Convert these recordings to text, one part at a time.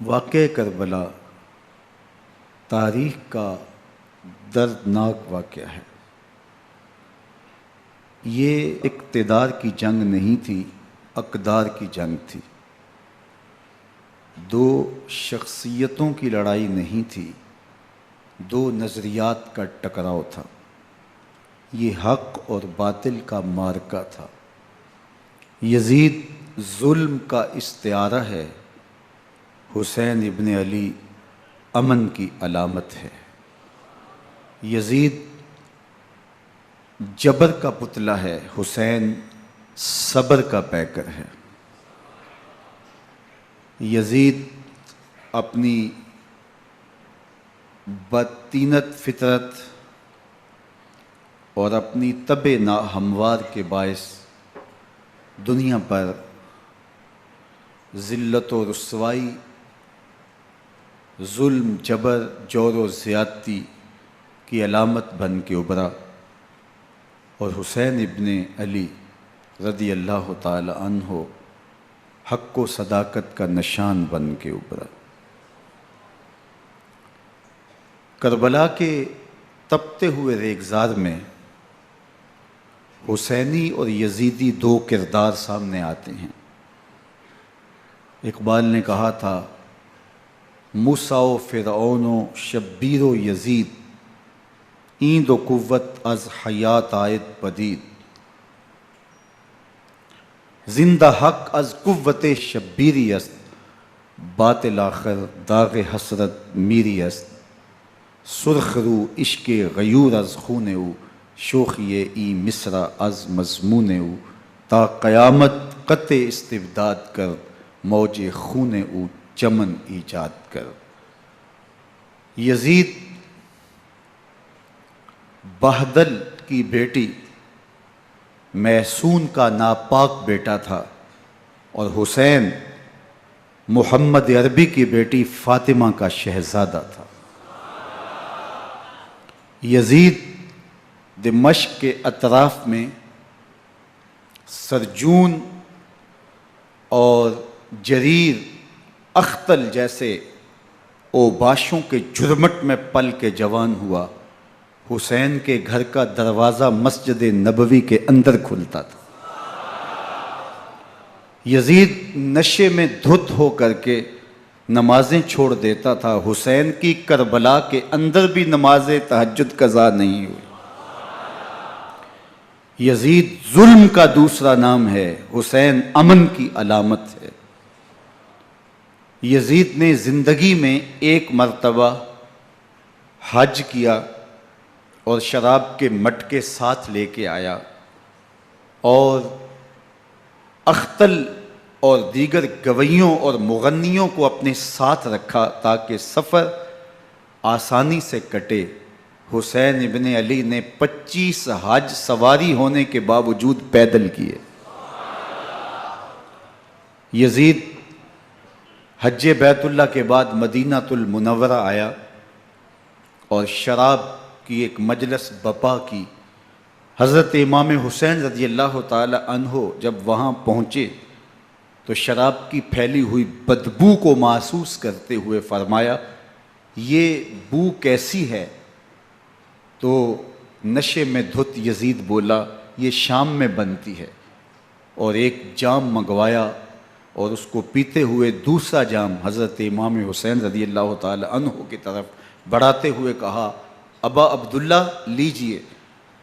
واقعہ کربلا تاریخ کا دردناک واقعہ ہے۔ یہ اقتدار کی جنگ نہیں تھی، اقدار کی جنگ تھی۔ دو شخصیتوں کی لڑائی نہیں تھی، دو نظریات کا ٹکراؤ تھا۔ یہ حق اور باطل کا معرکہ تھا۔ یزید ظلم کا استعارہ ہے، حسین ابن علی امن کی علامت ہے۔ یزید جبر کا پتلا ہے، حسین صبر کا پیکر ہے۔ یزید اپنی بدطینت فطرت اور اپنی طبع ناہموار کے باعث دنیا پر ذلت و رسوائی، ظلم، جبر، جور و زیادتی کی علامت بن کے ابھرا، اور حسین ابن علی رضی اللہ تعالی عنہ حق و صداقت کا نشان بن کے ابھرا۔ کربلا کے تپتے ہوئے ریگزار میں حسینی اور یزیدی دو کردار سامنے آتے ہیں۔ اقبال نے کہا تھا، موسیٰ و فرعون و شبیر و یزید، این دو قوت از حیات آید پدید، زندہ حق از قوت شبیری است، باطل آخر داغ حسرت میری است، سرخ رو عشق غیور از خون او، شوخی ای مصرع از مضمون او، تا قیامت قطع استبداد کر، موج خون او چمن ایجاد کر۔ یزید بہدل کی بیٹی محسون کا ناپاک بیٹا تھا، اور حسین محمد عربی کی بیٹی فاطمہ کا شہزادہ تھا۔ یزید دمشق کے اطراف میں سرجون اور جریر، اختل جیسے اوباشوں کے جھرمٹ میں پل کے جوان ہوا۔ حسین کے گھر کا دروازہ مسجد نبوی کے اندر کھلتا تھا۔ یزید نشے میں دھت ہو کر کے نمازیں چھوڑ دیتا تھا۔ حسین کی کربلا کے اندر بھی نماز تہجد قضا نہیں ہوئی۔ یزید ظلم کا دوسرا نام ہے، حسین امن کی علامت ہے۔ یزید نے زندگی میں ایک مرتبہ حج کیا اور شراب کے مٹکے ساتھ لے کے آیا، اور اختل اور دیگر گویوں اور مغنیوں کو اپنے ساتھ رکھا تاکہ سفر آسانی سے کٹے۔ حسین ابن علی نے 25 حج سواری ہونے کے باوجود پیدل کیے۔ یزید حج بیت اللہ کے بعد مدینہ المنورہ آیا اور شراب کی ایک مجلس بپا کی۔ حضرت امام حسین رضی اللہ تعالی عنہ جب وہاں پہنچے تو شراب کی پھیلی ہوئی بدبو کو محسوس کرتے ہوئے فرمایا، یہ بو کیسی ہے؟ تو نشے میں دھت یزید بولا، یہ شام میں بنتی ہے، اور ایک جام منگوایا اور اس کو پیتے ہوئے دوسرا جام حضرت امام حسین رضی اللہ تعالی عنہ کی طرف بڑھاتے ہوئے کہا، ابا عبداللہ لیجئے۔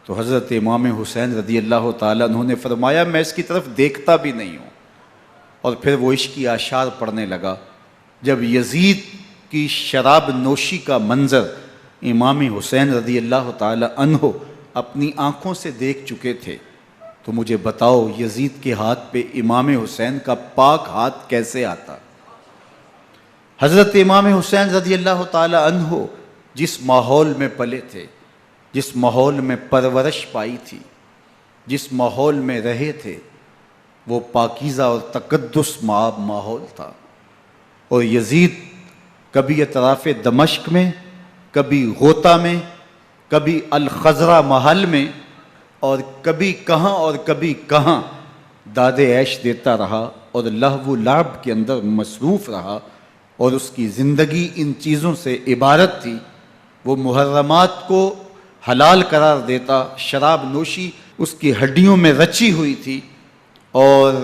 تو حضرت امام حسین رضی اللہ تعالی عنہ نے فرمایا، میں اس کی طرف دیکھتا بھی نہیں ہوں، اور پھر وہ عشقی اشعار پڑھنے لگا۔ جب یزید کی شراب نوشی کا منظر امام حسین رضی اللہ تعالی عنہ اپنی آنکھوں سے دیکھ چکے تھے، تو مجھے بتاؤ یزید کے ہاتھ پہ امام حسین کا پاک ہاتھ کیسے آتا؟ حضرت امام حسین رضی اللہ تعالی عنہ جس ماحول میں پلے تھے، جس ماحول میں پرورش پائی تھی، جس ماحول میں رہے تھے، وہ پاکیزہ اور تقدس مآب ماحول تھا۔ اور یزید کبھی اطراف دمشق میں، کبھی غوطہ میں، کبھی الخضرہ محل میں، اور کبھی کہاں اور کبھی کہاں داد عیش دیتا رہا اور لہو و لعب کے اندر مصروف رہا، اور اس کی زندگی ان چیزوں سے عبارت تھی۔ وہ محرمات کو حلال قرار دیتا، شراب نوشی اس کی ہڈیوں میں رچی ہوئی تھی، اور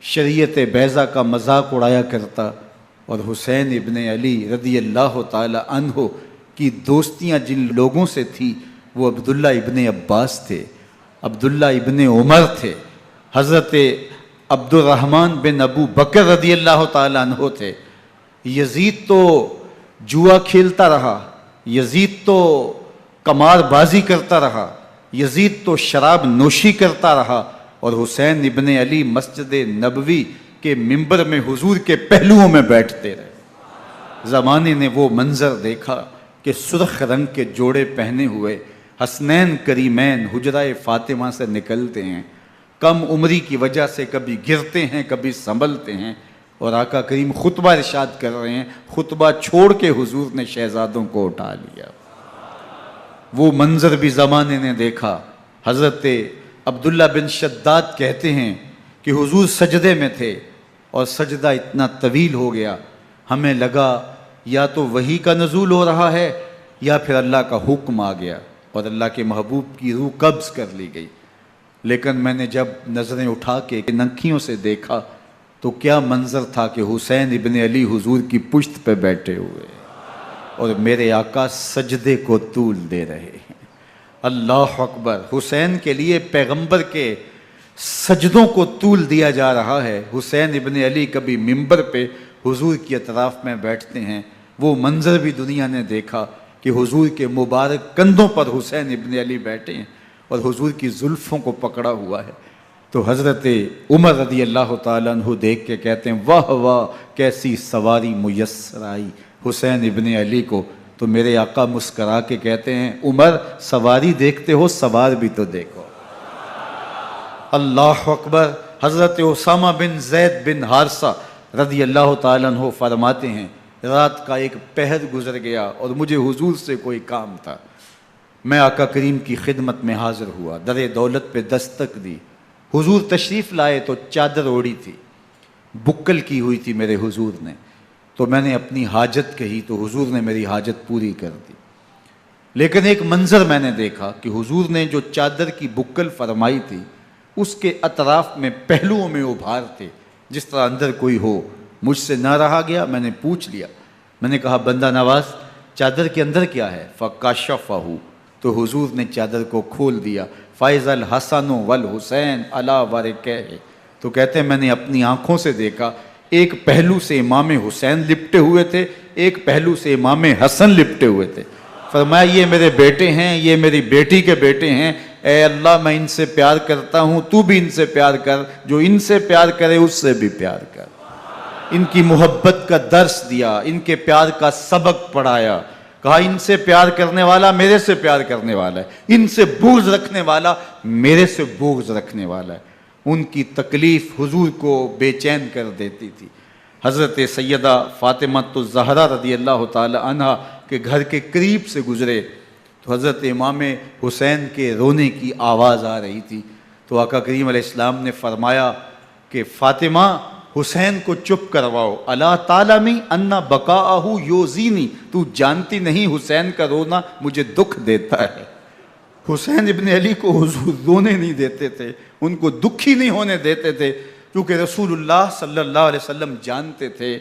شریعت بیضا کا مذاق اڑایا کرتا۔ اور حسین ابن علی رضی اللہ تعالی عنہ کی دوستیاں جن لوگوں سے تھی وہ عبداللہ ابن عباس تھے، عبداللہ ابن عمر تھے، حضرت عبد الرحمن بن ابو بکر رضی اللہ تعالی عنہ تھے۔ یزید تو جوا کھیلتا رہا، یزید تو قمار بازی کرتا رہا، یزید تو شراب نوشی کرتا رہا، اور حسین ابن علی مسجد نبوی کے ممبر میں حضور کے پہلوؤں میں بیٹھتے رہے۔ زمانے نے وہ منظر دیکھا کہ سرخ رنگ کے جوڑے پہنے ہوئے حسنین کریمین حجرہ فاطمہ سے نکلتے ہیں، کم عمری کی وجہ سے کبھی گرتے ہیں کبھی سنبھلتے ہیں، اور آقا کریم خطبہ ارشاد کر رہے ہیں، خطبہ چھوڑ کے حضور نے شہزادوں کو اٹھا لیا۔ وہ منظر بھی زمانے نے دیکھا۔ حضرت عبداللہ بن شداد کہتے ہیں کہ حضور سجدے میں تھے اور سجدہ اتنا طویل ہو گیا، ہمیں لگا یا تو وحی کا نزول ہو رہا ہے یا پھر اللہ کا حکم آ گیا اور اللہ کے محبوب کی روح قبض کر لی گئی۔ لیکن میں نے جب نظریں اٹھا کے ننکیوں سے دیکھا تو کیا منظر تھا کہ حسین ابن علی حضور کی پشت پہ بیٹھے ہوئے اور میرے آقا سجدے کو طول دے رہے ہیں۔ اللہ اکبر! حسین کے لیے پیغمبر کے سجدوں کو طول دیا جا رہا ہے۔ حسین ابن علی کبھی ممبر پہ حضور کی اطراف میں بیٹھتے ہیں، وہ منظر بھی دنیا نے دیکھا کہ حضور کے مبارک کندھوں پر حسین ابن علی بیٹھے ہیں اور حضور کی زلفوں کو پکڑا ہوا ہے۔ تو حضرت عمر رضی اللہ تعالیٰ عنہ دیکھ کے کہتے ہیں واہ واہ کیسی سواری میسر آئی حسین ابن علی کو۔ تو میرے آقا مسکرا کے کہتے ہیں عمر سواری دیکھتے ہو سوار بھی تو دیکھو۔ اللہ اکبر! حضرت اسامہ بن زید بن حارثہ رضی اللہ تعالیٰ عنہ فرماتے ہیں رات کا ایک پہر گزر گیا اور مجھے حضور سے کوئی کام تھا، میں آقا کریم کی خدمت میں حاضر ہوا، در دولت پہ دستک دی، حضور تشریف لائے تو چادر اوڑی تھی، بکل کی ہوئی تھی میرے حضور نے، تو میں نے اپنی حاجت کہی تو حضور نے میری حاجت پوری کر دی۔ لیکن ایک منظر میں نے دیکھا کہ حضور نے جو چادر کی بکل فرمائی تھی اس کے اطراف میں پہلوؤں میں ابھار تھے جس طرح اندر کوئی ہو۔ مجھ سے نہ رہا گیا، میں نے پوچھ لیا، میں نے کہا بندہ نواز چادر کے اندر کیا ہے؟ فَكَشَفَهُ، تو حضور نے چادر کو کھول دیا۔ فَإِذَا الْحَسَنُ وَالْحُسَيْنُ عَلَىٰ وَرِكَيْهِ، تو کہتے ہیں میں نے اپنی آنکھوں سے دیکھا ایک پہلو سے امام حسین لپٹے ہوئے تھے، ایک پہلو سے امام حسن لپٹے ہوئے تھے۔ فرمایا یہ میرے بیٹے ہیں، یہ میری بیٹی کے بیٹے ہیں، اے اللہ میں ان سے پیار کرتا ہوں، تو بھی ان سے پیار کر، جو ان سے پیار کرے اس سے بھی پیار کر۔ ان کی محبت کا درس دیا، ان کے پیار کا سبق پڑھایا، کہا ان سے پیار کرنے والا میرے سے پیار کرنے والا ہے، ان سے بغض رکھنے والا میرے سے بغض رکھنے والا ہے۔ ان کی تکلیف حضور کو بے چین کر دیتی تھی۔ حضرت سیدہ فاطمہ الزہرا رضی اللہ تعالی عنہ کے گھر کے قریب سے گزرے تو حضرت امام حسین کے رونے کی آواز آ رہی تھی، تو آقا کریم علیہ السلام نے فرمایا کہ فاطمہ حسین کو چپ کرواؤ، الا تعلمی ان بقاءہ یوزینی، تو جانتی نہیں حسین کا رونا مجھے دکھ دیتا ہے۔ حسین ابن علی کو حضور رونے نہیں دیتے تھے، ان کو دکھی نہیں ہونے دیتے تھے، کیونکہ رسول اللہ صلی اللہ علیہ وسلم جانتے تھے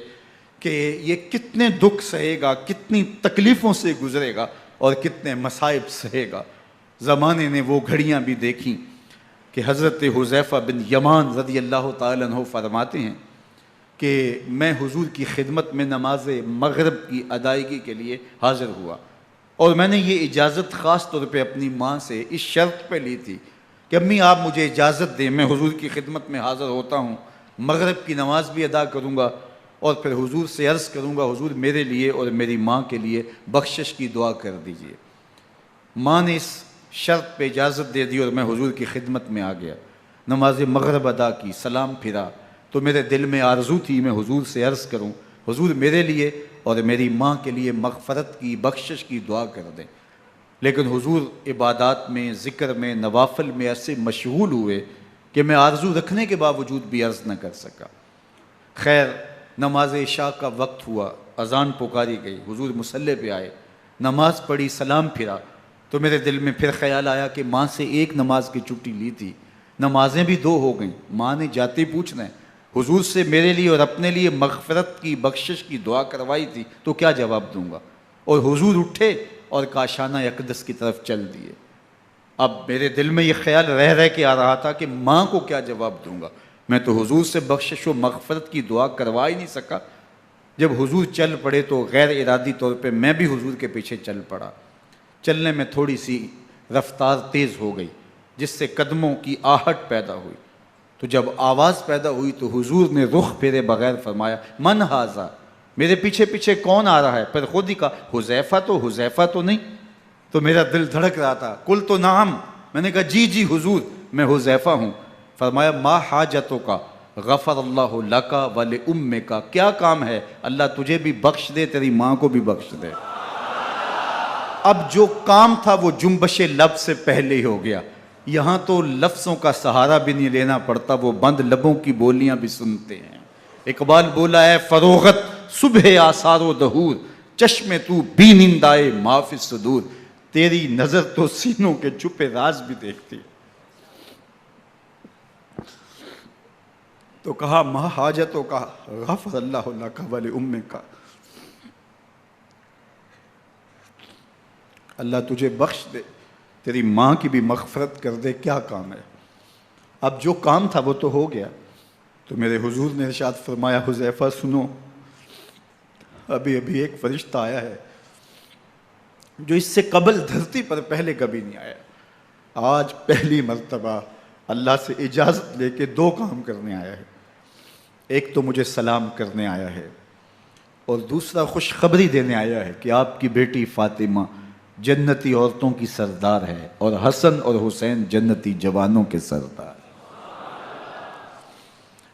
کہ یہ کتنے دکھ سہے گا، کتنی تکلیفوں سے گزرے گا اور کتنے مصائب سہے گا۔ زمانے نے وہ گھڑیاں بھی دیکھیں کہ حضرت حذیفہ بن یمان رضی اللہ تعالیٰ عنہ فرماتے ہیں کہ میں حضور کی خدمت میں نماز مغرب کی ادائیگی کے لیے حاضر ہوا، اور میں نے یہ اجازت خاص طور پہ اپنی ماں سے اس شرط پہ لی تھی کہ امی آپ مجھے اجازت دیں، میں حضور کی خدمت میں حاضر ہوتا ہوں، مغرب کی نماز بھی ادا کروں گا اور پھر حضور سے عرض کروں گا حضور میرے لیے اور میری ماں کے لیے بخشش کی دعا کر دیجئے۔ ماں نے اس شرط پہ اجازت دے دی اور میں حضور کی خدمت میں آ گیا، نماز مغرب ادا کی، سلام پھرا تو میرے دل میں آرزو تھی میں حضور سے عرض کروں حضور میرے لیے اور میری ماں کے لیے مغفرت کی بخشش کی دعا کر دیں، لیکن حضور عبادات میں ذکر میں نوافل میں ایسے مشغول ہوئے کہ میں آرزو رکھنے کے باوجود بھی عرض نہ کر سکا۔ خیر نماز عشاء کا وقت ہوا، اذان پکاری گئی، حضور مصلی پہ آئے، نماز پڑھی، سلام پھرا، تو میرے دل میں پھر خیال آیا کہ ماں سے ایک نماز کی چھٹی لی تھی، نمازیں بھی 2 ہو گئیں، ماں نے جاتے پوچھنا ہے حضور سے میرے لیے اور اپنے لیے مغفرت کی، بخشش کی دعا کروائی تھی، تو کیا جواب دوں گا؟ اور حضور اٹھے اور کاشانہ اقدس کی طرف چل دیے۔ اب میرے دل میں یہ خیال رہ کے آ رہا تھا کہ ماں کو کیا جواب دوں گا، میں تو حضور سے بخشش و مغفرت کی دعا کروا ہی نہیں سکا۔ جب حضور چل پڑے تو غیر ارادی طور پہ میں بھی حضور کے پیچھے چل پڑا۔ چلنے میں تھوڑی سی رفتار تیز ہو گئی جس سے قدموں کی آہٹ پیدا ہوئی، تو جب آواز پیدا ہوئی تو حضور نے رخ پھیرے بغیر فرمایا من ھذا، میرے پیچھے پیچھے کون آ رہا ہے؟ پھر خود ہی کہا حذیفہ تو نہیں؟ تو میرا دل دھڑک رہا تھا، قلت نعم، میں نے کہا جی حضور میں حذیفہ ہوں۔ فرمایا ما حاجتک غفر اللہ لک ولامک، کیا کام ہے؟ اللہ تجھے بھی بخش دے، تیری ماں کو بھی بخش دے۔ اب جو کام تھا وہ جنبش لب سے پہلے ہی ہو گیا، یہاں تو لفظوں کا سہارا بھی نہیں لینا پڑتا، وہ بند لبوں کی بولیاں بھی سنتے ہیں۔ اقبال بولا ہے فروغت صبح آثار و دہور، چشم تو بی نندائے ما فی الصدور، تیری نظر تو سینوں کے چھپے راز بھی دیکھتی۔ تو کہا ما حاجتوں کا غفر اللہ لک ولامک، اللہ تجھے بخش دے، تیری ماں کی بھی مغفرت کر دے، کیا کام ہے؟ اب جو کام تھا وہ تو ہو گیا۔ تو میرے حضور نے ارشاد فرمایا حذیفہ سنو، ابھی ایک فرشتہ آیا ہے جو اس سے قبل دھرتی پر پہلے کبھی نہیں آیا، آج پہلی مرتبہ اللہ سے اجازت لے کے 2 کام کرنے آیا ہے، ایک تو مجھے سلام کرنے آیا ہے اور دوسرا خوشخبری دینے آیا ہے کہ آپ کی بیٹی فاطمہ جنتی عورتوں کی سردار ہے اور حسن اور حسین جنتی جوانوں کے سردار۔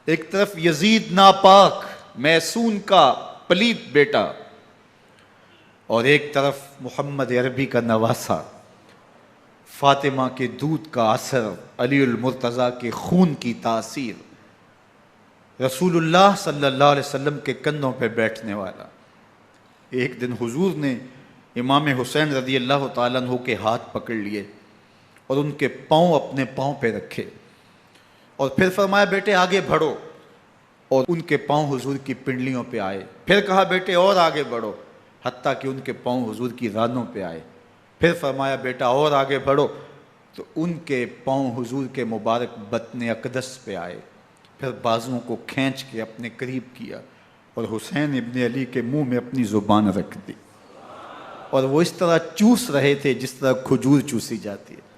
ایک طرف یزید ناپاک میسون کا پلیت بیٹا، اور ایک طرف محمد عربی کا نواسا، فاطمہ کے دودھ کا اثر، علی المرتضیٰ کے خون کی تاثیر، رسول اللہ صلی اللہ علیہ وسلم کے کندھوں پہ بیٹھنے والا۔ ایک دن حضور نے امام حسین رضی اللہ تعالیٰ عنہ کے ہاتھ پکڑ لیے اور ان کے پاؤں اپنے پاؤں پہ رکھے اور پھر فرمایا بیٹے آگے بڑھو، اور ان کے پاؤں حضور کی پنڈلیوں پہ آئے، پھر کہا بیٹے اور آگے بڑھو، حتیٰ کہ ان کے پاؤں حضور کی رانوں پہ آئے، پھر فرمایا بیٹا اور آگے بڑھو، تو ان کے پاؤں حضور کے مبارک بطن اقدس پہ آئے، پھر بازوؤں کو کھینچ کے اپنے قریب کیا اور حسین ابن علی کے منہ میں اپنی زبان رکھ دی، اور وہ اس طرح چوس رہے تھے جس طرح کھجور چوسی جاتی ہے۔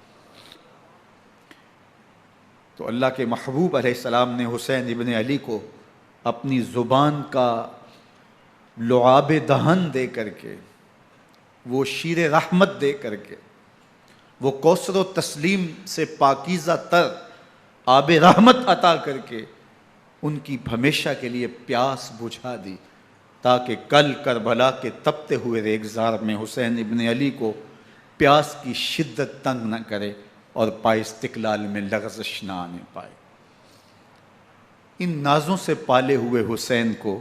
تو اللہ کے محبوب علیہ السلام نے حسین ابن علی کو اپنی زبان کا لعاب دہن دے کر کے، وہ شیر رحمت دے کر کے، وہ کوثر و تسلیم سے پاکیزہ تر آب رحمت عطا کر کے ان کی ہمیشہ کے لیے پیاس بجھا دی، تاکہ کل کربلا کے تپتے ہوئے ریگزار میں حسین ابن علی کو پیاس کی شدت تنگ نہ کرے اور پائے استقلال میں لغزش نہ آنے پائے۔ ان نازوں سے پالے ہوئے حسین کو،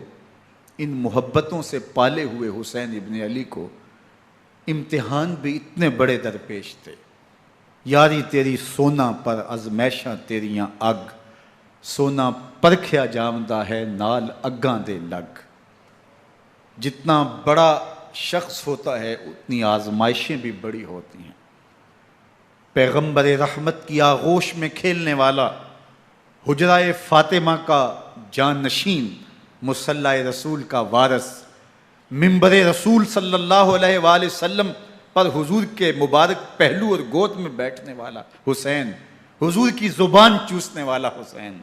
ان محبتوں سے پالے ہوئے حسین ابن علی کو امتحان بھی اتنے بڑے درپیش تھے۔ یاری تیری سونا پر ازمیشاں تیریاں اگ، سونا پرکھیا جامدہ ہے نال اگاں دے لگ۔ جتنا بڑا شخص ہوتا ہے اتنی آزمائشیں بھی بڑی ہوتی ہیں۔ پیغمبر رحمت کی آغوش میں کھیلنے والا، حجرہ فاطمہ کا جانشین، مصلی رسول کا وارث، منبر رسول صلی اللہ علیہ وآلہ وسلم پر حضور کے مبارک پہلو اور گود میں بیٹھنے والا حسین، حضور کی زبان چوسنے والا حسین،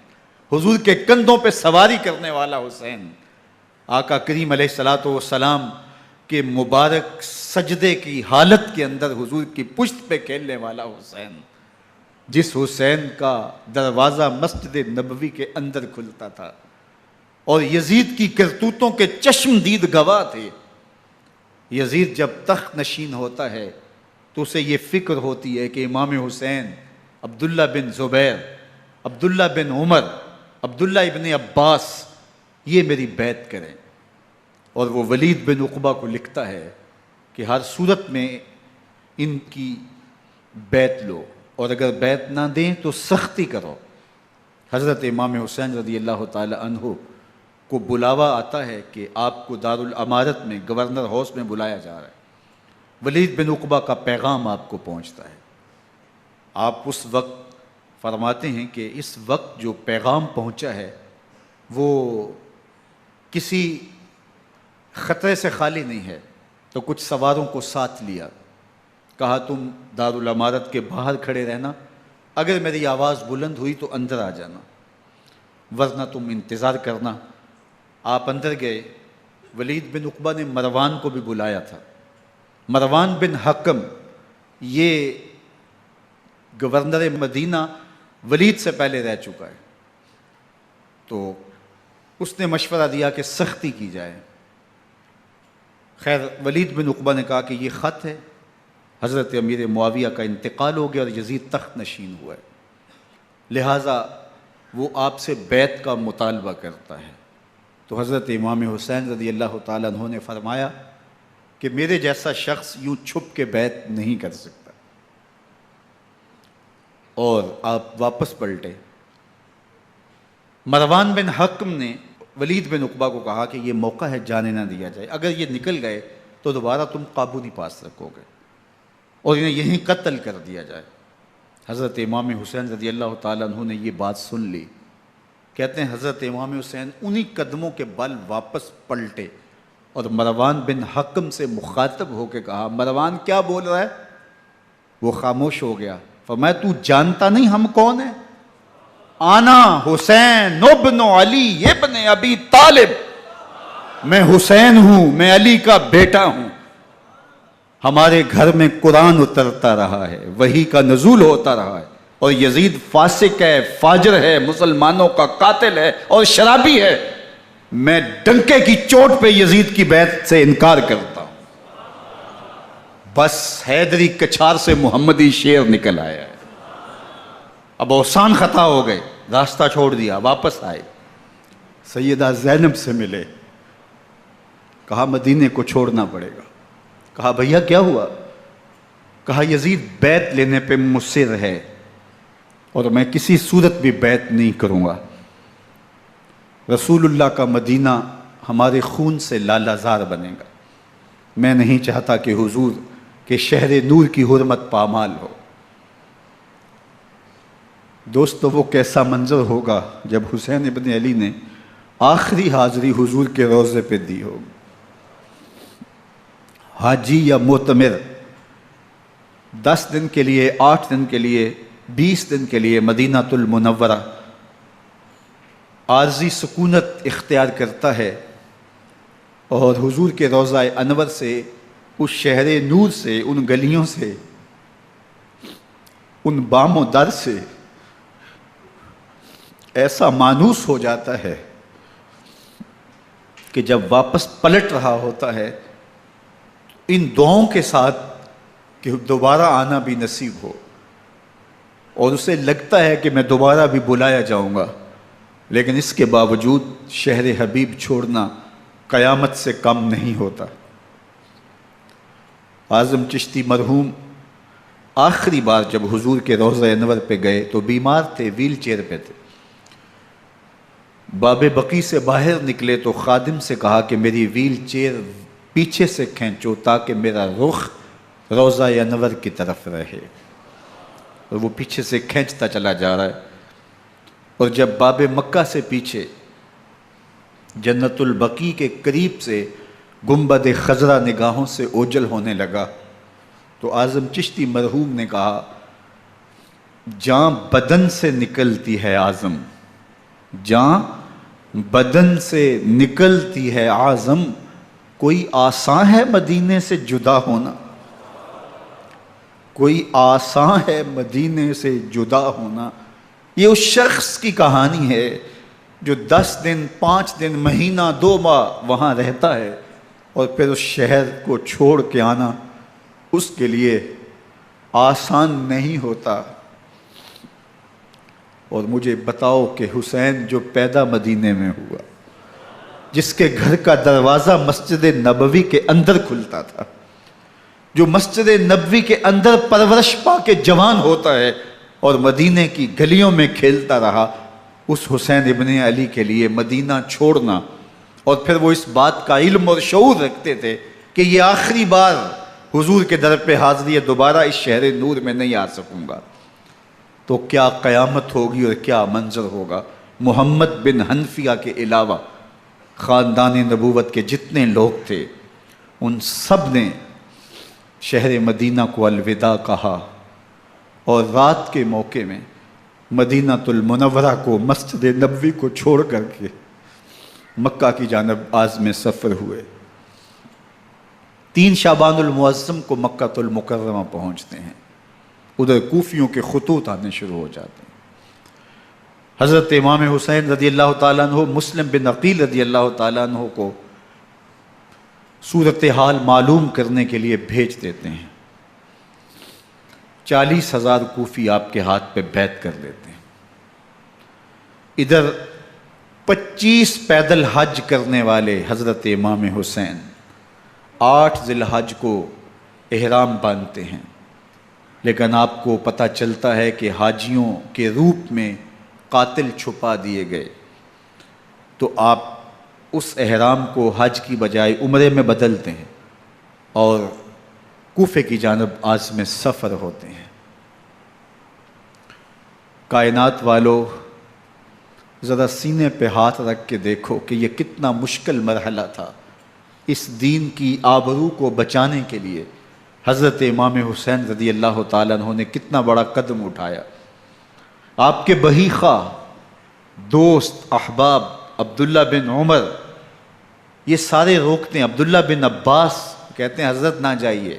حضور کے کندھوں پہ سواری کرنے والا حسین، آقا کریم علیہ الصلوۃ والسلام کے مبارک سجدے کی حالت کے اندر حضور کی پشت پہ کھیلنے والا حسین، جس حسین کا دروازہ مسجد نبوی کے اندر کھلتا تھا اور یزید کی کرتوتوں کے چشم دید گواہ تھے۔ یزید جب تخت نشین ہوتا ہے تو اسے یہ فکر ہوتی ہے کہ امام حسین، عبداللہ بن زبیر، عبداللہ بن عمر، عبداللہ ابن عباس یہ میری بیعت کریں۔ اور وہ ولید بن عقبہ کو لکھتا ہے کہ ہر صورت میں ان کی بیعت لو، اور اگر بیعت نہ دیں تو سختی کرو۔ حضرت امام حسین رضی اللہ تعالی عنہ کو بلاوا آتا ہے کہ آپ کو دارالامارت میں گورنر ہاؤس میں بلایا جا رہا ہے، ولید بن عقبہ کا پیغام آپ کو پہنچتا ہے۔ آپ اس وقت فرماتے ہیں کہ اس وقت جو پیغام پہنچا ہے وہ کسی خطرے سے خالی نہیں ہے، تو کچھ سواروں کو ساتھ لیا، کہا تم دارالامارت کے باہر کھڑے رہنا، اگر میری آواز بلند ہوئی تو اندر آ جانا، ورنہ تم انتظار کرنا۔ آپ اندر گئے۔ ولید بن عقبہ نے مروان کو بھی بلایا تھا۔ مروان بن حکم یہ گورنر مدینہ ولید سے پہلے رہ چکا ہے، تو اس نے مشورہ دیا کہ سختی کی جائے۔ خیر ولید بن عقبہ نے کہا کہ یہ خط ہے، حضرت امیر معاویہ کا انتقال ہو گیا اور یزید تخت نشین ہوا ہے، لہٰذا وہ آپ سے بیعت کا مطالبہ کرتا ہے۔ تو حضرت امام حسین رضی اللہ تعالیٰ عنہ نے فرمایا کہ میرے جیسا شخص یوں چھپ کے بیعت نہیں کر سکتا، اور آپ واپس پلٹے۔ مروان بن حکم نے ولید بن عقبہ کو کہا کہ یہ موقع ہے جانے نہ دیا جائے، اگر یہ نکل گئے تو دوبارہ تم قابو نہیں پا سکو گے، اور انہیں یہیں قتل کر دیا جائے۔ حضرت امام حسین رضی اللہ تعالیٰ عنہ نے یہ بات سن لی۔ کہتے ہیں حضرت امام حسین انہی قدموں کے بل واپس پلٹے اور مروان بن حکم سے مخاطب ہو کے کہا، مروان کیا بول رہا ہے؟ وہ خاموش ہو گیا۔ فرمایا تو جانتا نہیں ہم کون ہیں؟ آنا حسین ابن علی ابن ابی طالب، میں حسین ہوں، میں علی کا بیٹا ہوں، ہمارے گھر میں قرآن اترتا رہا ہے، وحی کا نزول ہوتا رہا ہے، اور یزید فاسق ہے، فاجر ہے، مسلمانوں کا قاتل ہے اور شرابی ہے، میں ڈنکے کی چوٹ پہ یزید کی بیعت سے انکار کرتا ہوں۔ بس حیدری کچھار سے محمدی شیر نکل آیا ہے۔ اب اوسان خطا ہو گئے، راستہ چھوڑ دیا، واپس آئے، سیدہ زینب سے ملے، کہا مدینے کو چھوڑنا پڑے گا۔ کہا بھیا کیا ہوا؟ کہا یزید بیعت لینے پہ مصر ہے اور میں کسی صورت بھی بیعت نہیں کروں گا۔ رسول اللہ کا مدینہ ہمارے خون سے لالا زار بنے گا، میں نہیں چاہتا کہ حضور کے شہر نور کی حرمت پامال ہو۔ دوستو وہ کیسا منظر ہوگا جب حسین ابن علی نے آخری حاضری حضور کے روضے پہ دی ہوگی۔ حاجی یا معتمر 10 دن کے لیے، 8 دن کے لیے، 20 دن کے لیے مدینہ المنورہ عارضی سکونت اختیار کرتا ہے، اور حضور کے روضہ انور سے، اس شہر نور سے، ان گلیوں سے، ان بام و در سے ایسا مانوس ہو جاتا ہے کہ جب واپس پلٹ رہا ہوتا ہے ان دعاؤں کے ساتھ کہ دوبارہ آنا بھی نصیب ہو، اور اسے لگتا ہے کہ میں دوبارہ بھی بلایا جاؤں گا، لیکن اس کے باوجود شہر حبیب چھوڑنا قیامت سے کم نہیں ہوتا۔ اعظم چشتی مرحوم آخری بار جب حضور کے روضہ انور پہ گئے تو بیمار تھے، ویل چیئر پہ تھے۔ باب بقی سے باہر نکلے تو خادم سے کہا کہ میری ویل چیئر پیچھے سے کھینچو تاکہ میرا رخ روضہ انور کی طرف رہے، اور وہ پیچھے سے کھینچتا چلا جا رہا ہے، اور جب باب مکہ سے پیچھے جنت البقیع کے قریب سے گنبد خضرا نگاہوں سے اوجل ہونے لگا تو اعظم چشتی مرحوم نے کہا، جان بدن سے نکلتی ہے اعظم، جان بدن سے نکلتی ہے اعظم، کوئی آسان ہے مدینے سے جدا ہونا، کوئی آسان ہے مدینے سے جدا ہونا۔ یہ اس شخص کی کہانی ہے جو 10 دن، 5 دن، مہینہ، 2 ماہ وہاں رہتا ہے، اور پھر اس شہر کو چھوڑ کے آنا اس کے لیے آسان نہیں ہوتا۔ اور مجھے بتاؤ کہ حسین جو پیدا مدینے میں ہوا، جس کے گھر کا دروازہ مسجد نبوی کے اندر کھلتا تھا، جو مسجد نبوی کے اندر پرورش پا کے جوان ہوتا ہے اور مدینے کی گلیوں میں کھیلتا رہا، اس حسین ابن علی کے لیے مدینہ چھوڑنا، اور پھر وہ اس بات کا علم اور شعور رکھتے تھے کہ یہ آخری بار حضور کے در پہ حاضری ہے، دوبارہ اس شہر نور میں نہیں آ سکوں گا، تو کیا قیامت ہوگی اور کیا منظر ہوگا۔ محمد بن حنفیہ کے علاوہ خاندان نبوت کے جتنے لوگ تھے ان سب نے شہر مدینہ کو الوداع کہا، اور رات کے موقع میں مدینہ المنورہ کو، مسجد نبوی کو چھوڑ کر کے مکہ کی جانب عازم سفر ہوئے۔ 3 شعبان المعظم کو مکہ المکرمہ پہنچتے ہیں، ادھر کوفیوں کے خطوط آنے شروع ہو جاتے ہیں۔ حضرت امام حسین رضی اللہ تعالیٰ عنہ مسلم بن عقیل رضی اللہ تعالیٰ عنہ کو صورتحال معلوم کرنے کے لیے بھیج دیتے ہیں۔ 40,000 کوفی آپ کے ہاتھ پہ بیعت کر لیتے ہیں۔ ادھر 25 پیدل حج کرنے والے حضرت امام حسین 8 ذی الحج کو احرام باندھتے ہیں، لیکن آپ کو پتہ چلتا ہے کہ حاجیوں کے روپ میں قاتل چھپا دیے گئے، تو آپ اس احرام کو حج کی بجائے عمرے میں بدلتے ہیں اور کوفے کی جانب عازم سفر ہوتے ہیں۔ کائنات والو، ذرا سینے پہ ہاتھ رکھ کے دیکھو کہ یہ کتنا مشکل مرحلہ تھا۔ اس دین کی آبرو کو بچانے کے لیے حضرت امام حسین رضی اللہ تعالیٰ عنہ نے کتنا بڑا قدم اٹھایا۔ آپ کے بہی خواہ، دوست، احباب عبداللہ بن عمر یہ سارے روکتے ہیں۔ عبداللہ بن عباس کہتے ہیں حضرت نہ جائیے،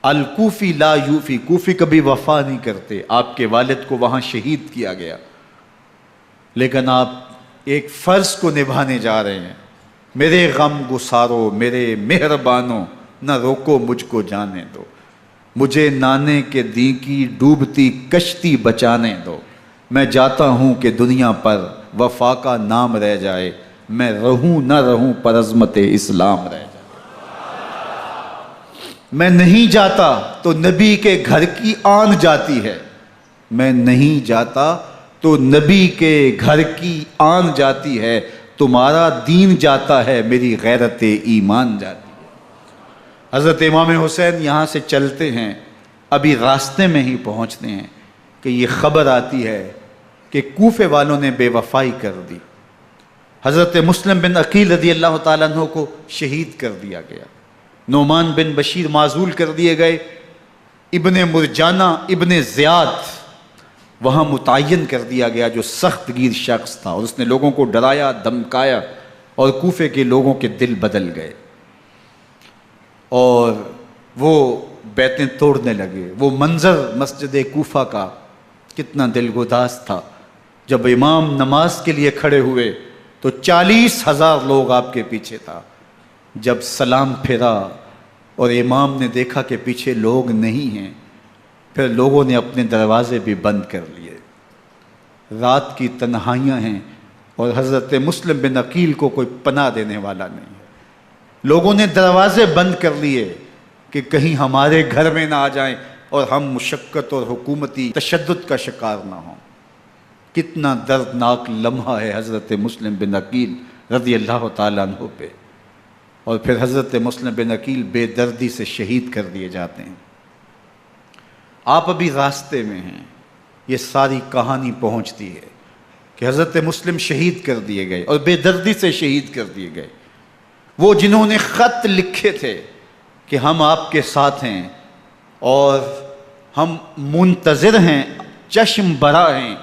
الکوفی لا یوفی، کوفی کبھی وفا نہیں کرتے، آپ کے والد کو وہاں شہید کیا گیا، لیکن آپ ایک فرض کو نبھانے جا رہے ہیں۔ میرے غم گسارو، میرے مہربانوں، نہ روکو مجھ کو جانے دو، مجھے نانے کے دی کی ڈوبتی کشتی بچانے دو، میں جاتا ہوں کہ دنیا پر وفا کا نام رہ جائے، میں رہوں نہ رہوں پر عظمت اسلام رہ جائے۔ میں نہیں جاتا تو نبی کے گھر کی آن جاتی ہے، میں نہیں جاتا تو نبی کے گھر کی آن جاتی ہے، تمہارا دین جاتا ہے، میری غیرت ایمان جاتی ہے۔ حضرت امام حسین یہاں سے چلتے ہیں، ابھی راستے میں ہی پہنچتے ہیں کہ یہ خبر آتی ہے کہ کوفے والوں نے بے وفائی کر دی، حضرت مسلم بن عقیل رضی اللہ تعالیٰ عنہ کو شہید کر دیا گیا، نعمان بن بشیر معزول کر دیے گئے، ابن مرجانہ ابن زیاد وہاں متعین کر دیا گیا جو سخت گیر شخص تھا، اور اس نے لوگوں کو ڈرایا، دھمکایا، اور کوفے کے لوگوں کے دل بدل گئے اور وہ بیتیں توڑنے لگے۔ وہ منظر مسجد کوفہ کا کتنا دلگداز تھا، جب امام نماز کے لیے کھڑے ہوئے تو 40,000 لوگ آپ کے پیچھے تھا۔ جب سلام پھیرا اور امام نے دیکھا کہ پیچھے لوگ نہیں ہیں، پھر لوگوں نے اپنے دروازے بھی بند کر لیے۔ رات کی تنہائیاں ہیں اور حضرت مسلم بن عقیل کو کوئی پناہ دینے والا نہیں ہے، لوگوں نے دروازے بند کر لیے کہ کہیں ہمارے گھر میں نہ آ جائیں اور ہم مشقت اور حکومتی تشدد کا شکار نہ ہوں۔ کتنا دردناک لمحہ ہے حضرت مسلم بن عقیل رضی اللہ تعالیٰ عنہ پہ، اور پھر حضرت مسلم بن عقیل بے دردی سے شہید کر دیے جاتے ہیں۔ آپ ابھی راستے میں ہیں، یہ ساری کہانی پہنچتی ہے کہ حضرت مسلم شہید کر دیے گئے اور بے دردی سے شہید کر دیے گئے۔ وہ جنہوں نے خط لکھے تھے کہ ہم آپ کے ساتھ ہیں اور ہم منتظر ہیں، چشم برا ہیں،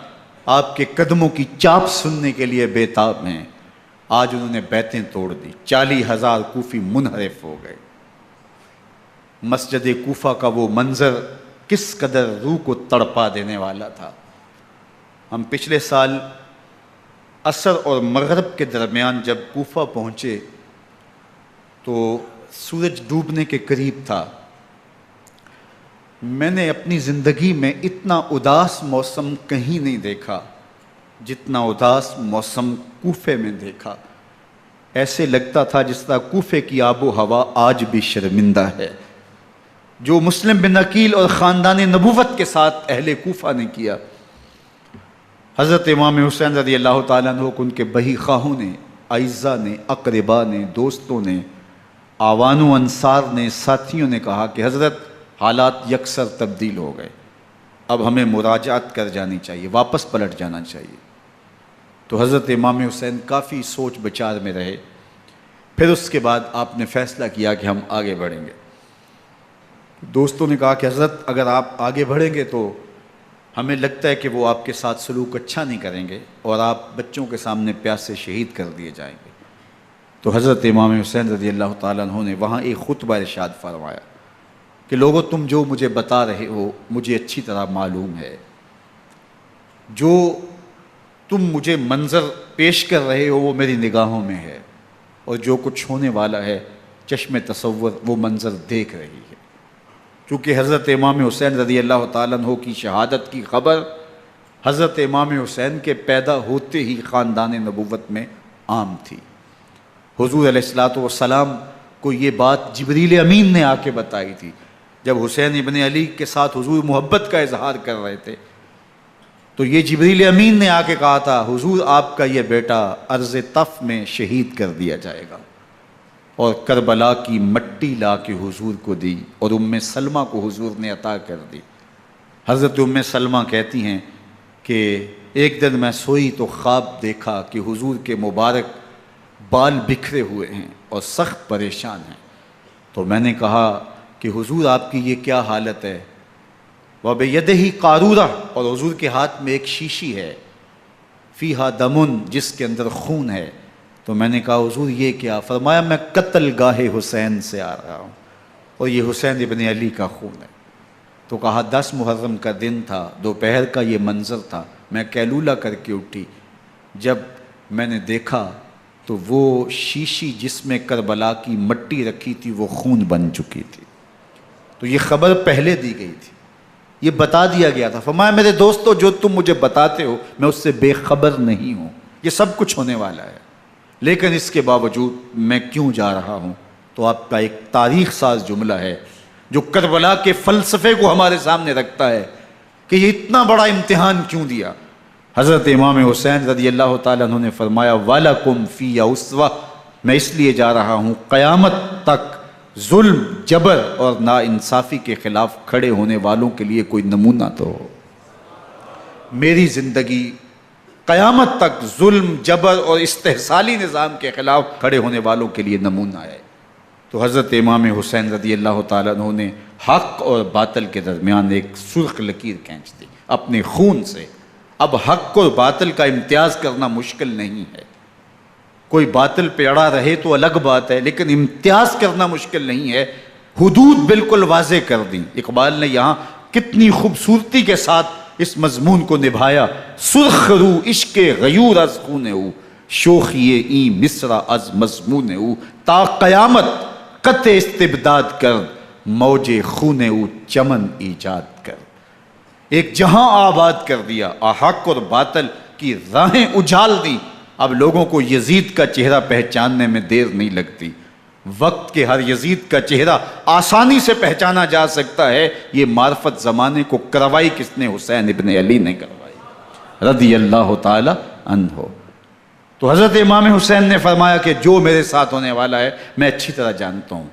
آپ کے قدموں کی چاپ سننے کے لیے بےتاب ہیں، آج انہوں نے بیتیں توڑ دی، 40,000 کوفی منحرف ہو گئے۔ مسجد کوفہ کا وہ منظر کس قدر روح کو تڑپا دینے والا تھا۔ ہم پچھلے سال عصر اور مغرب کے درمیان جب کوفہ پہنچے تو سورج ڈوبنے کے قریب تھا۔ میں نے اپنی زندگی میں اتنا اداس موسم کہیں نہیں دیکھا جتنا اداس موسم کوفے میں دیکھا۔ ایسے لگتا تھا جس طرح کوفے کی آب و ہوا آج بھی شرمندہ ہے۔ جو مسلم بن عقیل اور خاندان نبوت کے ساتھ اہل کوفہ نے کیا، حضرت امام حسین رضی اللہ تعالیٰ عنہ کو ان کے بہی خواہوں نے، اعزاء نے، اقربا نے، دوستوں نے، آوان و انصار نے، ساتھیوں نے کہا کہ حضرت حالات یکسر تبدیل ہو گئے، اب ہمیں مراجعت کر جانی چاہیے، واپس پلٹ جانا چاہیے۔ تو حضرت امام حسین کافی سوچ بچار میں رہے، پھر اس کے بعد آپ نے فیصلہ کیا کہ ہم آگے بڑھیں گے۔ دوستوں نے کہا کہ حضرت اگر آپ آگے بڑھیں گے تو ہمیں لگتا ہے کہ وہ آپ کے ساتھ سلوک اچھا نہیں کریں گے اور آپ بچوں کے سامنے پیاس سے شہید کر دیے جائیں گے۔ تو حضرت امام حسین رضی اللہ تعالیٰ عنہ نے وہاں ایک خطبہ ارشاد فرمایا کہ لوگو تم جو مجھے بتا رہے ہو مجھے اچھی طرح معلوم ہے، جو تم مجھے منظر پیش کر رہے ہو وہ میری نگاہوں میں ہے، اور جو کچھ ہونے والا ہے چشم تصور وہ منظر دیکھ رہی ہے۔ چونکہ حضرت امام حسین رضی اللہ تعالیٰ عنہ کی شہادت کی خبر حضرت امام حسین کے پیدا ہوتے ہی خاندان نبوت میں عام تھی۔ حضور علیہ الصلوۃ والسلام کو یہ بات جبریل امین نے آ کے بتائی تھی جب حسین ابن علی کے ساتھ حضور محبت کا اظہار کر رہے تھے، تو یہ جبریل امین نے آ کے کہا تھا حضور آپ کا یہ بیٹا ارض طف میں شہید کر دیا جائے گا، اور کربلا کی مٹی لا کے حضور کو دی اور ام سلمہ کو حضور نے عطا کر دی۔ حضرت ام سلمہ کہتی ہیں کہ ایک دن میں سوئی تو خواب دیکھا کہ حضور کے مبارک بال بکھرے ہوئے ہیں اور سخت پریشان ہیں، تو میں نے کہا کہ حضور آپ کی یہ کیا حالت ہے؟ وَبِيَدِهِ قَارُورَةٌ، اور حضور کے ہاتھ میں ایک شیشی ہے، فِيهَا دَمٌ، جس کے اندر خون ہے۔ تو میں نے کہا حضور یہ کیا؟ فرمایا میں قتل گاہ حسین سے آ رہا ہوں اور یہ حسین ابن علی کا خون ہے۔ تو کہا 10 محرم کا دن تھا، دوپہر کا یہ منظر تھا، میں کیلولہ کر کے اٹھی، جب میں نے دیکھا تو وہ شیشی جس میں کربلا کی مٹی رکھی تھی وہ خون بن چکی تھی۔ تو یہ خبر پہلے دی گئی تھی، یہ بتا دیا گیا تھا۔ فرمایا میرے دوستو جو تم مجھے بتاتے ہو میں اس سے بے خبر نہیں ہوں، یہ سب کچھ ہونے والا ہے، لیکن اس کے باوجود میں کیوں جا رہا ہوں؟ تو آپ کا ایک تاریخ ساز جملہ ہے جو کربلا کے فلسفے کو ہمارے سامنے رکھتا ہے کہ یہ اتنا بڑا امتحان کیوں دیا۔ حضرت امام حسین رضی اللہ تعالیٰ عنہ نے فرمایا وَلَكُمْ فِي أُسْوَةٌ، میں اس لیے جا رہا ہوں قیامت تک ظلم، جبر اور ناانصافی کے خلاف کھڑے ہونے والوں کے لیے کوئی نمونہ تو ہو۔ میری زندگی قیامت تک ظلم، جبر اور استحصالی نظام کے خلاف کھڑے ہونے والوں کے لیے نمونہ ہے۔ تو حضرت امام حسین رضی اللہ تعالیٰ عنہ نے حق اور باطل کے درمیان ایک سرخ لکیر کھینچ دی اپنے خون سے۔ اب حق اور باطل کا امتیاز کرنا مشکل نہیں ہے، کوئی باطل پہ اڑا رہے تو الگ بات ہے، لیکن امتیاز کرنا مشکل نہیں ہے۔ حدود بالکل واضح کر دیں۔ اقبال نے یہاں کتنی خوبصورتی کے ساتھ اس مضمون کو نبھایا۔ سرخ رو عشق غیور از خون او، شوخی این مصرع از مضمون او، تا قیامت قطع استبداد کر، موج خون او چمن ایجاد کر۔ ایک جہاں آباد کر دیا، حق اور باطل کی راہیں اجال دی۔ اب لوگوں کو یزید کا چہرہ پہچاننے میں دیر نہیں لگتی، وقت کے ہر یزید کا چہرہ آسانی سے پہچانا جا سکتا ہے۔ یہ معرفت زمانے کو کروائی کس نے؟ حسین ابن علی نے کروائی رضی اللہ تعالی عنہ۔ تو حضرت امام حسین نے فرمایا کہ جو میرے ساتھ ہونے والا ہے میں اچھی طرح جانتا ہوں،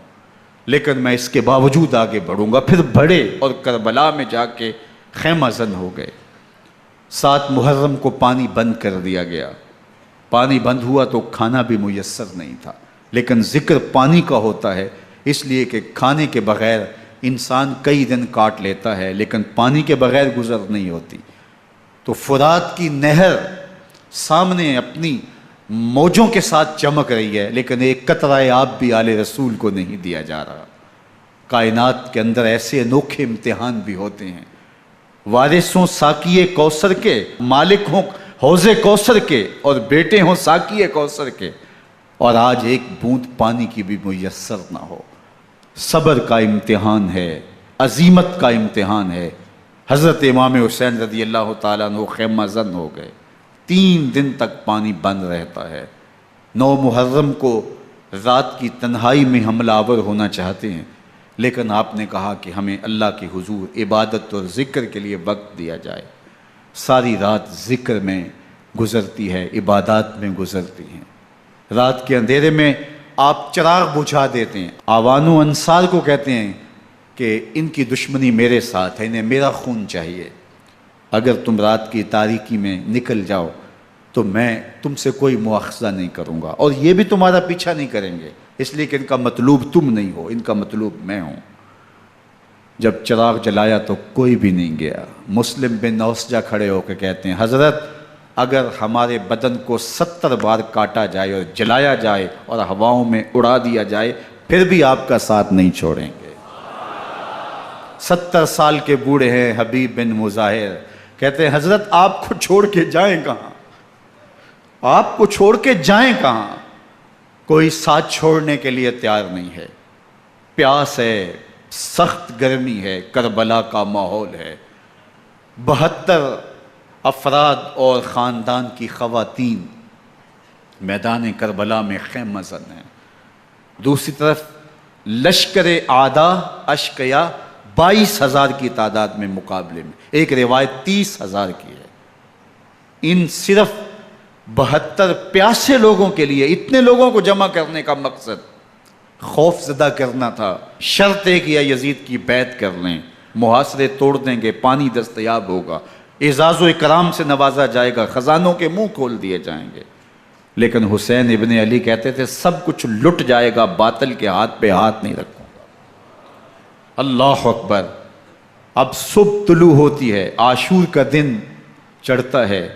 لیکن میں اس کے باوجود آگے بڑھوں گا۔ پھر بڑھے اور کربلا میں جا کے خیمہ زن ہو گئے۔ 7 محرم کو پانی بند کر دیا گیا، پانی بند ہوا تو کھانا بھی میسر نہیں تھا، لیکن ذکر پانی کا ہوتا ہے اس لیے کہ کھانے کے بغیر انسان کئی دن کاٹ لیتا ہے، لیکن پانی کے بغیر گزر نہیں ہوتی۔ تو فرات کی نہر سامنے اپنی موجوں کے ساتھ چمک رہی ہے، لیکن ایک قطرہ آب بھی آل رسول کو نہیں دیا جا رہا۔ کائنات کے اندر ایسے انوکھے امتحان بھی ہوتے ہیں، وارث ہوں ساقی کوثر کے، مالک ہوں حوض کوثر کے، اور بیٹے ہوں ساقی کوثر کے، اور آج ایک بوند پانی کی بھی میسر نہ ہو۔ صبر کا امتحان ہے، عزیمت کا امتحان ہے۔ حضرت امام حسین رضی اللہ تعالیٰ عنہ خیمہ زن ہو گئے، 3 دن تک پانی بند رہتا ہے، 9 محرم کو رات کی تنہائی میں حملہ آور ہونا چاہتے ہیں، لیکن آپ نے کہا کہ ہمیں اللہ کے حضور عبادت اور ذکر کے لیے وقت دیا جائے۔ ساری رات ذکر میں گزرتی ہے، عبادات میں گزرتی ہیں۔ رات کے اندھیرے میں آپ چراغ بجھا دیتے ہیں۔ آوان و انصار کو کہتے ہیں کہ ان کی دشمنی میرے ساتھ ہے، انہیں میرا خون چاہیے، اگر تم رات کی تاریکی میں نکل جاؤ تو میں تم سے کوئی مواخذہ نہیں کروں گا، اور یہ بھی تمہارا پیچھا نہیں کریں گے، اس لیے کہ ان کا مطلوب تم نہیں ہو، ان کا مطلوب میں ہوں۔ جب چراغ جلایا تو کوئی بھی نہیں گیا۔ مسلم بن اوسجہ کھڑے ہو کے کہتے ہیں حضرت اگر ہمارے بدن کو 70 بار کاٹا جائے اور جلایا جائے اور ہواؤں میں اڑا دیا جائے پھر بھی آپ کا ساتھ نہیں چھوڑیں گے۔ 70 سال کے بوڑھے ہیں حبیب بن مظاہر، کہتے ہیں حضرت آپ کو چھوڑ کے جائیں کہاں، آپ کو چھوڑ کے جائیں کہاں، کوئی ساتھ چھوڑنے کے لیے تیار نہیں ہے۔ پیاس ہے، سخت گرمی ہے، کربلا کا ماحول ہے، 72 افراد اور خاندان کی خواتین میدان کربلا میں خیمہ زن ہیں۔ دوسری طرف لشکر اعداء اشقیا 22,000 کی تعداد میں مقابلے میں، ایک روایت 30,000 کی ہے۔ ان صرف 72 پیاسے لوگوں کے لیے اتنے لوگوں کو جمع کرنے کا مقصد خوف زدہ کرنا تھا۔ شرط ہے کہ یزید کی بیعت کر لیں، محاصرے توڑ دیں گے، پانی دستیاب ہوگا، اعزاز و اکرام سے نوازا جائے گا، خزانوں کے منہ کھول دیے جائیں گے۔ لیکن حسین ابن علی کہتے تھے سب کچھ لٹ جائے گا، باطل کے ہاتھ پہ ہاتھ نہیں رکھوں گا۔ اللہ اکبر۔ اب صبح طلوع ہوتی ہے، عاشور کا دن چڑھتا ہے،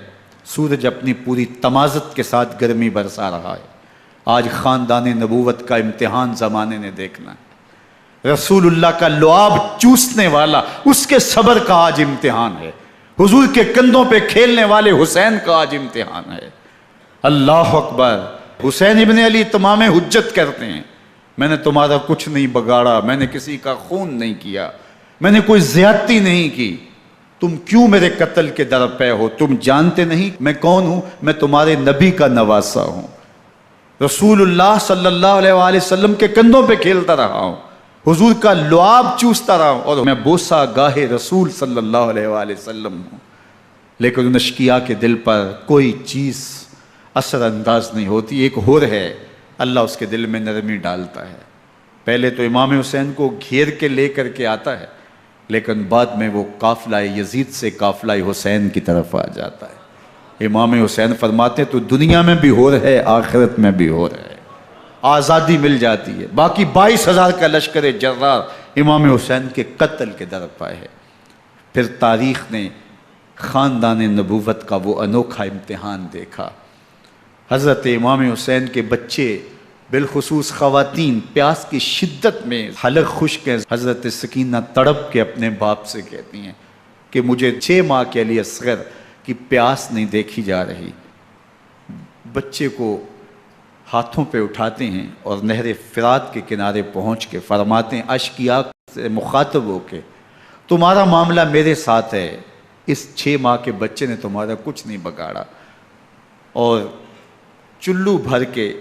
سورج اپنی پوری تمازت کے ساتھ گرمی برسا رہا ہے۔ آج خاندان نبوت کا امتحان زمانے نے دیکھنا ہے۔ رسول اللہ کا لعاب چوسنے والا اس کے صبر کا آج امتحان ہے، حضور کے کندھوں پہ کھیلنے والے حسین کا آج امتحان ہے۔ اللہ اکبر۔ حسین ابن علی تمام حجت کرتے ہیں میں نے تمہارا کچھ نہیں بگاڑا، میں نے کسی کا خون نہیں کیا، میں نے کوئی زیادتی نہیں کی، تم کیوں میرے قتل کے در پہ ہو؟ تم جانتے نہیں میں کون ہوں؟ میں تمہارے نبی کا نواسا ہوں، رسول اللہ صلی اللہ علیہ وآلہ وسلم کے کندھوں پہ کھیلتا رہا ہوں، حضور کا لعاب چوستا رہا ہوں، اور میں بوسہ گاہ رسول صلی اللہ علیہ وآلہ وسلم ہوں۔ لیکن ان اشقیاء کے دل پر کوئی چیز اثر انداز نہیں ہوتی۔ ایک ہور ہے، اللہ اس کے دل میں نرمی ڈالتا ہے۔ پہلے تو امام حسین کو گھیر کے لے کر کے آتا ہے، لیکن بعد میں وہ قافلہ یزید سے قافلہ حسین کی طرف آ جاتا ہے۔ امام حسین فرماتے ہیں تو دنیا میں بھی ہور ہے، آخرت میں بھی ہور ہے، آزادی مل جاتی ہے۔ باقی 22,000 کا لشکر جرار امام حسین کے قتل کے در پائے ہے۔ پھر تاریخ نے خاندان نبوت کا وہ انوکھا امتحان دیکھا۔ حضرت امام حسین کے بچے بالخصوص خواتین پیاس کی شدت میں حلق خشک ہیں۔ حضرت سکینہ تڑپ کے اپنے باپ سے کہتی ہیں کہ مجھے 6 ماہ کے علی اصغر کی پیاس نہیں دیکھی جا رہی۔ بچے کو ہاتھوں پہ اٹھاتے ہیں اور نہر فرات کے کنارے پہنچ کے فرماتے ہیں اشقیاء سے مخاطب ہو کے تمہارا معاملہ میرے ساتھ ہے، اس 6 ماہ کے بچے نے تمہارا کچھ نہیں بگاڑا، اور چلو بھر کے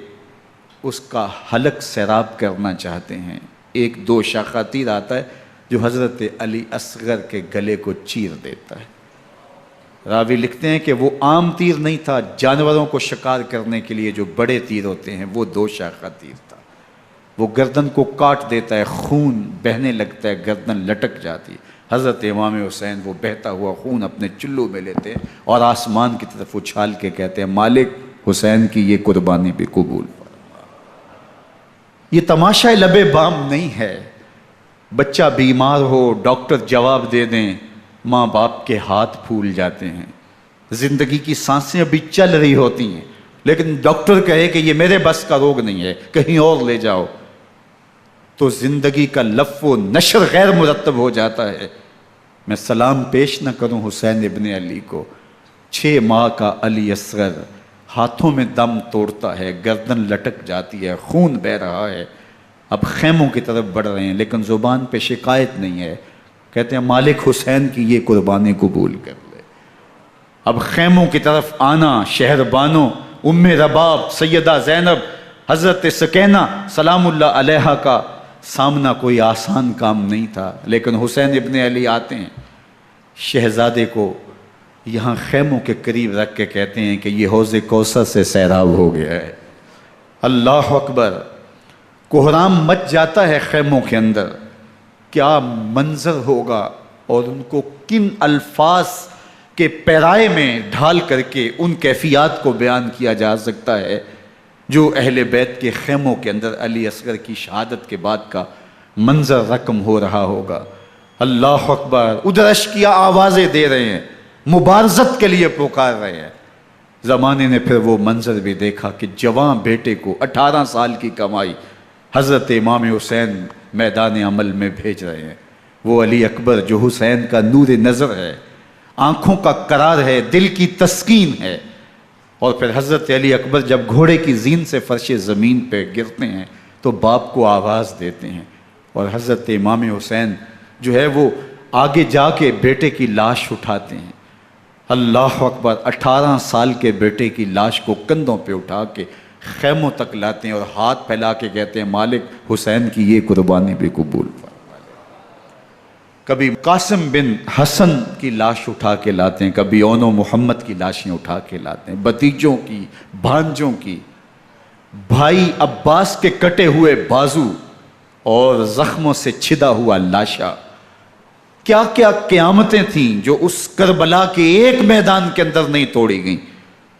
اس کا حلق سیراب کرنا چاہتے ہیں۔ ایک 2 شاخہ تیر آتا ہے جو حضرت علی اصغر کے گلے کو چیر دیتا ہے۔ راوی لکھتے ہیں کہ وہ عام تیر نہیں تھا، جانوروں کو شکار کرنے کے لیے جو بڑے تیر ہوتے ہیں وہ 2 شاخہ تیر تھا۔ وہ گردن کو کاٹ دیتا ہے، خون بہنے لگتا ہے، گردن لٹک جاتی ہے۔ حضرت امام حسین وہ بہتا ہوا خون اپنے چلو میں لیتے ہیں اور آسمان کی طرف اچھال کے کہتے ہیں مالک حسین کی یہ قربانی بھی قبول فرما۔ یہ تماشا لب بام نہیں ہے۔ بچہ بیمار ہو، ڈاکٹر جواب دے دیں، ماں باپ کے ہاتھ پھول جاتے ہیں۔ زندگی کی سانسیں ابھی چل رہی ہوتی ہیں، لیکن ڈاکٹر کہے کہ یہ میرے بس کا روگ نہیں ہے، کہیں اور لے جاؤ، تو زندگی کا لف و نشر غیر مرتب ہو جاتا ہے۔ میں سلام پیش نہ کروں حسین ابن علی کو، 6 ماہ کا علی اصغر ہاتھوں میں دم توڑتا ہے، گردن لٹک جاتی ہے، خون بہہ رہا ہے۔ اب خیموں کی طرف بڑھ رہے ہیں لیکن زبان پہ شکایت نہیں ہے، کہتے ہیں مالک حسین کی یہ قربانی قبول کر لے۔ اب خیموں کی طرف آنا، شہر بانوں ام رباب سیدہ زینب حضرت سکینہ سلام اللہ علیہا کا سامنا کوئی آسان کام نہیں تھا، لیکن حسین ابن علی آتے ہیں، شہزادے کو یہاں خیموں کے قریب رکھ کے کہتے ہیں کہ یہ حوض کوثر سے سیراب ہو گیا ہے۔ اللہ اکبر، کوہرام مچ جاتا ہے خیموں کے اندر، کیا منظر ہوگا اور ان کو کن الفاظ کے پیرائے میں ڈھال کر کے ان کیفیات کو بیان کیا جا سکتا ہے جو اہل بیت کے خیموں کے اندر علی اصغر کی شہادت کے بعد کا منظر رقم ہو رہا ہوگا۔ اللہ اکبر، ادھر اشکیا آوازیں دے رہے ہیں، مبارزت کے لیے پکار رہے ہیں۔ زمانے نے پھر وہ منظر بھی دیکھا کہ جوان بیٹے کو 18 سال کی کمائی حضرت امام حسین میدان عمل میں بھیج رہے ہیں۔ وہ علی اکبر جو حسین کا نور نظر ہے، آنکھوں کا قرار ہے، دل کی تسکین ہے۔ اور پھر حضرت علی اکبر جب گھوڑے کی زین سے فرش زمین پہ گرتے ہیں تو باپ کو آواز دیتے ہیں، اور حضرت امام حسین جو ہے وہ آگے جا کے بیٹے کی لاش اٹھاتے ہیں۔ اللہ اکبر، 18 سال کے بیٹے کی لاش کو کندھوں پہ اٹھا کے خیموں تک لاتے ہیں اور ہاتھ پھیلا کے کہتے ہیں مالک حسین کی یہ قربانی بھی قبول فرما۔ کبھی قاسم بن حسن کی لاش اٹھا کے لاتے ہیں، کبھی اون و محمد کی لاشیں اٹھا کے لاتے ہیں، بھتیجوں کی، بھانجوں کی، بھائی عباس کے کٹے ہوئے بازو اور زخموں سے چھدا ہوا لاشا۔ کیا کیا قیامتیں تھیں جو اس کربلا کے ایک میدان کے اندر نہیں توڑی گئیں۔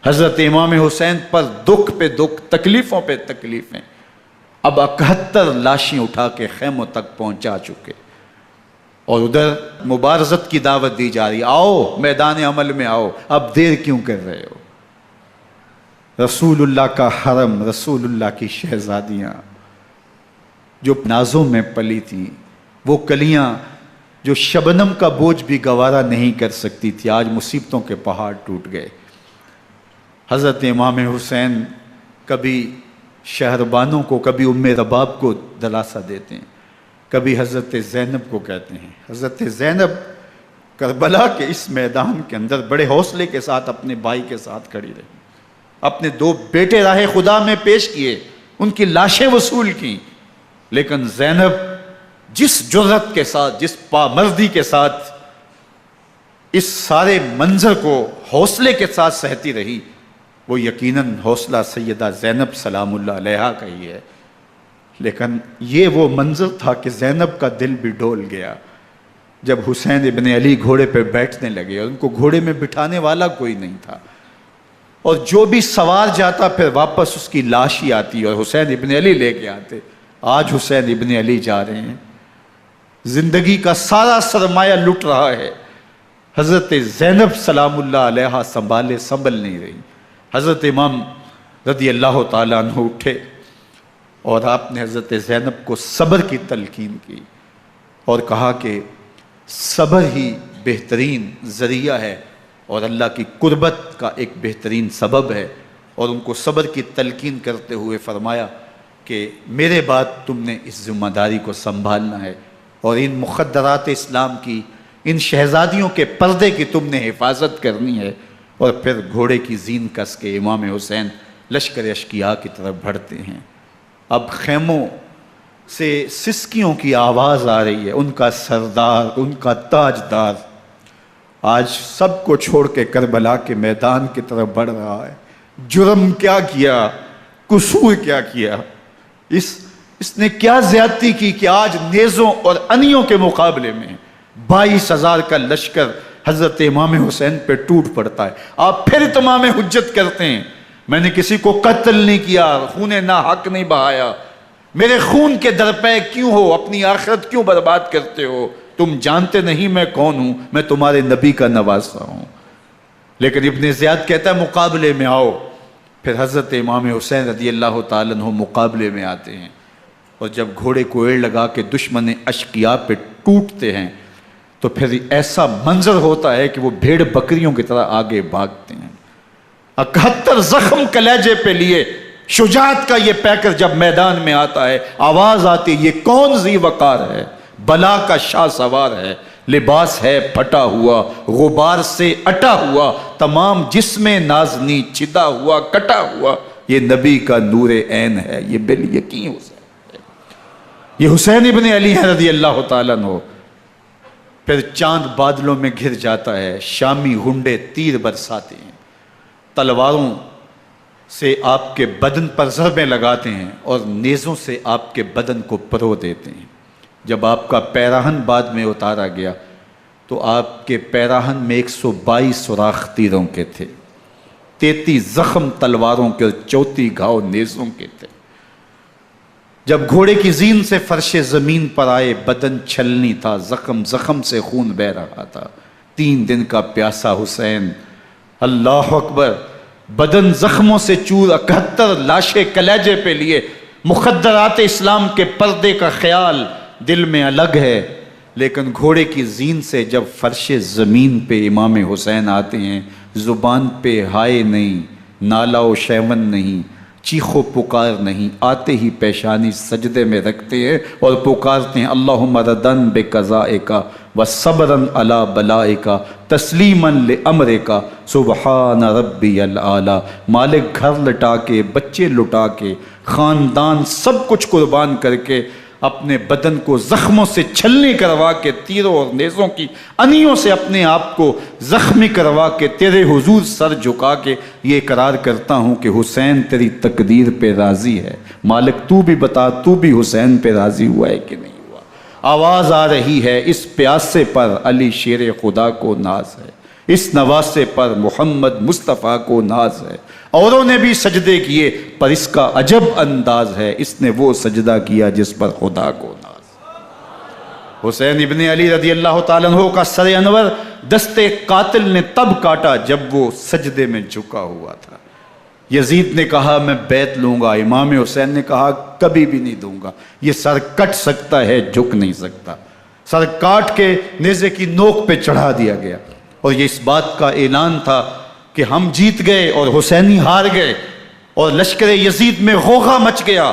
حضرت امام حسین پر دکھ پہ دکھ، تکلیفوں پہ تکلیفیں۔ اب 71 لاشیں اٹھا کے خیموں تک پہنچا چکے، اور ادھر مبارزت کی دعوت دی جا رہی، آؤ میدان عمل میں آؤ، اب دیر کیوں کر رہے ہو۔ رسول اللہ کا حرم، رسول اللہ کی شہزادیاں جو نازوں میں پلی تھیں، وہ کلیاں جو شبنم کا بوجھ بھی گوارا نہیں کر سکتی تھی، آج مصیبتوں کے پہاڑ ٹوٹ گئے۔ حضرت امام حسین کبھی شہربانوں کو، کبھی ام رباب کو دلاسا دیتے ہیں، کبھی حضرت زینب کو کہتے ہیں۔ حضرت زینب کربلا کے اس میدان کے اندر بڑے حوصلے کے ساتھ اپنے بھائی کے ساتھ کھڑی رہی، اپنے 2 بیٹے راہ خدا میں پیش کیے، ان کی لاشیں وصول کی، لیکن زینب جس جرأت کے ساتھ، جس پامردی کے ساتھ اس سارے منظر کو حوصلے کے ساتھ سہتی رہی، وہ یقیناً حوصلہ سیدہ زینب سلام اللہ علیہا کا ہی ہے۔ لیکن یہ وہ منظر تھا کہ زینب کا دل بھی ڈول گیا جب حسین ابن علی گھوڑے پہ بیٹھنے لگے اور ان کو گھوڑے میں بٹھانے والا کوئی نہیں تھا، اور جو بھی سوار جاتا پھر واپس اس کی لاش ہی آتی اور حسین ابن علی لے کے آتے۔ آج حسین ابن علی جا رہے ہیں، زندگی کا سارا سرمایہ لٹ رہا ہے، حضرت زینب سلام اللہ علیہا سنبھل نہیں رہی۔ حضرت امام رضی اللہ تعالیٰ عنہ اٹھے اور آپ نے حضرت زینب کو صبر کی تلقین کی اور کہا کہ صبر ہی بہترین ذریعہ ہے اور اللہ کی قربت کا ایک بہترین سبب ہے، اور ان کو صبر کی تلقین کرتے ہوئے فرمایا کہ میرے بعد تم نے اس ذمہ داری کو سنبھالنا ہے اور ان مخدرات اسلام کی، ان شہزادیوں کے پردے کی تم نے حفاظت کرنی ہے۔ اور پھر گھوڑے کی زین کس کے امام حسین لشکر اشکیا کی طرف بڑھتے ہیں۔ اب خیموں سے سسکیوں کی آواز آ رہی ہے، ان کا سردار، ان کا تاجدار آج سب کو چھوڑ کے کربلا کے میدان کی طرف بڑھ رہا ہے۔ جرم کیا کیا، قصور کیا کیا، اس نے کیا زیادتی کی کہ آج نیزوں اور انیوں کے مقابلے میں 22,000 کا لشکر حضرت امام حسین پہ ٹوٹ پڑتا ہے۔ آپ پھر تمام حجت کرتے ہیں میں نے کسی کو قتل نہیں کیا، خون ناحق نہیں بہایا، میرے خون کے درپے کیوں ہو، اپنی آخرت کیوں برباد کرتے ہو، تم جانتے نہیں میں کون ہوں، میں تمہارے نبی کا نواسا ہوں۔ لیکن ابن زیاد کہتا ہے مقابلے میں آؤ۔ پھر حضرت امام حسین رضی اللہ تعالیٰ عنہ مقابلے میں آتے ہیں، اور جب گھوڑے کو ایڑ لگا کے دشمن اشقیاء پہ ٹوٹتے ہیں تو پھر ایسا منظر ہوتا ہے کہ وہ بھیڑ بکریوں کی طرح آگے بھاگتے ہیں۔ 71 زخم کلیجے پہ لیے شجاعت کا یہ پیکر جب میدان میں آتا ہے، آواز آتی ہے یہ کون ذی وقار ہے، بلا کا شاہ سوار ہے، لباس ہے پھٹا ہوا غبار سے اٹا ہوا، تمام جسم نازنی چھدا ہوا کٹا ہوا، یہ نبی کا نور عین ہے، یہ بالیقین حسین ہے، یہ حسین ابن علی ہے رضی اللہ تعالیٰ عنہ۔ پھر چاند بادلوں میں گھر جاتا ہے، شامی غنڈے تیر برساتے ہیں، تلواروں سے آپ کے بدن پر ضربیں لگاتے ہیں اور نیزوں سے آپ کے بدن کو پرو دیتے ہیں۔ جب آپ کا پیراہن بعد میں اتارا گیا تو آپ کے پیراہن میں 122 سوراخ تیروں کے تھے، 33 زخم تلواروں کے اور 34 گھاؤ نیزوں کے تھے۔ جب گھوڑے کی زین سے فرش زمین پر آئے، بدن چھلنی تھا، زخم زخم سے خون بہ رہا تھا، 3 دن کا پیاسا حسین، اللہ اکبر، بدن زخموں سے چور، 71 لاشیں کلیجے پہ لیے، مخدرات اسلام کے پردے کا خیال دل میں الگ ہے، لیکن گھوڑے کی زین سے جب فرش زمین پہ امام حسین آتے ہیں، زبان پہ ہائے نہیں، نالا و شیون نہیں، چیخ و پکار نہیں، آتے ہی پیشانی سجدے میں رکھتے ہیں اور پکارتے ہیں اللہم ردن بقضائک وصبرن علی بلائک تسلیما لامرک سبحان ربی الاعلی۔ مالک گھر لٹا کے، بچے لٹا کے، خاندان سب کچھ قربان کر کے، اپنے بدن کو زخموں سے چھلنی کروا کے، تیروں اور نیزوں کی انیوں سے اپنے آپ کو زخمی کروا کے، تیرے حضور سر جھکا کے یہ اقرار کرتا ہوں کہ حسین تیری تقدیر پہ راضی ہے، مالک تو بھی بتا، تو بھی حسین پہ راضی ہوا ہے کہ نہیں ہوا؟ آواز آ رہی ہے، اس پیاسے پر علی شیر خدا کو ناز ہے، اس نواسے پر محمد مصطفیٰ کو ناز ہے، اوروں نے بھی سجدے کیے پر اس کا عجب انداز ہے، اس نے وہ سجدہ کیا جس پر خدا کو ناز۔ حسین ابن علی رضی اللہ تعالیٰ عنہ کا سر انور دستے قاتل نے تب کاٹا جب وہ سجدے میں جھکا ہوا تھا۔ یزید نے کہا میں بیعت لوں گا، امام حسین نے کہا کبھی بھی نہیں دوں گا، یہ سر کٹ سکتا ہے جھک نہیں سکتا۔ سر کاٹ کے نیزے کی نوک پہ چڑھا دیا گیا اور یہ اس بات کا اعلان تھا کہ ہم جیت گئے اور حسینی ہار گئے، اور لشکر یزید میں غوغا مچ گیا،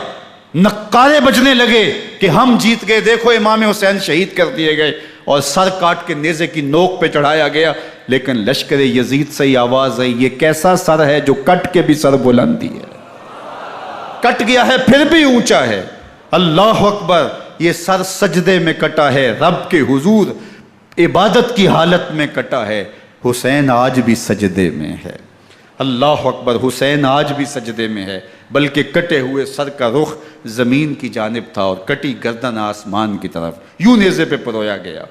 نقارے بجنے لگے کہ ہم جیت گئے، دیکھو امام حسین شہید کر دیے گئے، اور سر کاٹ کے نیزے کی نوک پہ چڑھایا گیا۔ لیکن لشکر یزید سے ہی آواز آئی یہ کیسا سر ہے جو کٹ کے بھی سر بلندی ہے، کٹ گیا ہے پھر بھی اونچا ہے، اللہ اکبر، یہ سر سجدے میں کٹا ہے، رب کے حضور عبادت کی حالت میں کٹا ہے، حسین آج بھی سجدے میں ہے، اللہ اکبر، حسین آج بھی سجدے میں ہے، بلکہ کٹے ہوئے سر کا رخ زمین کی جانب تھا اور کٹی گردن آسمان کی طرف، یوں نیزے پہ پرویا گیا،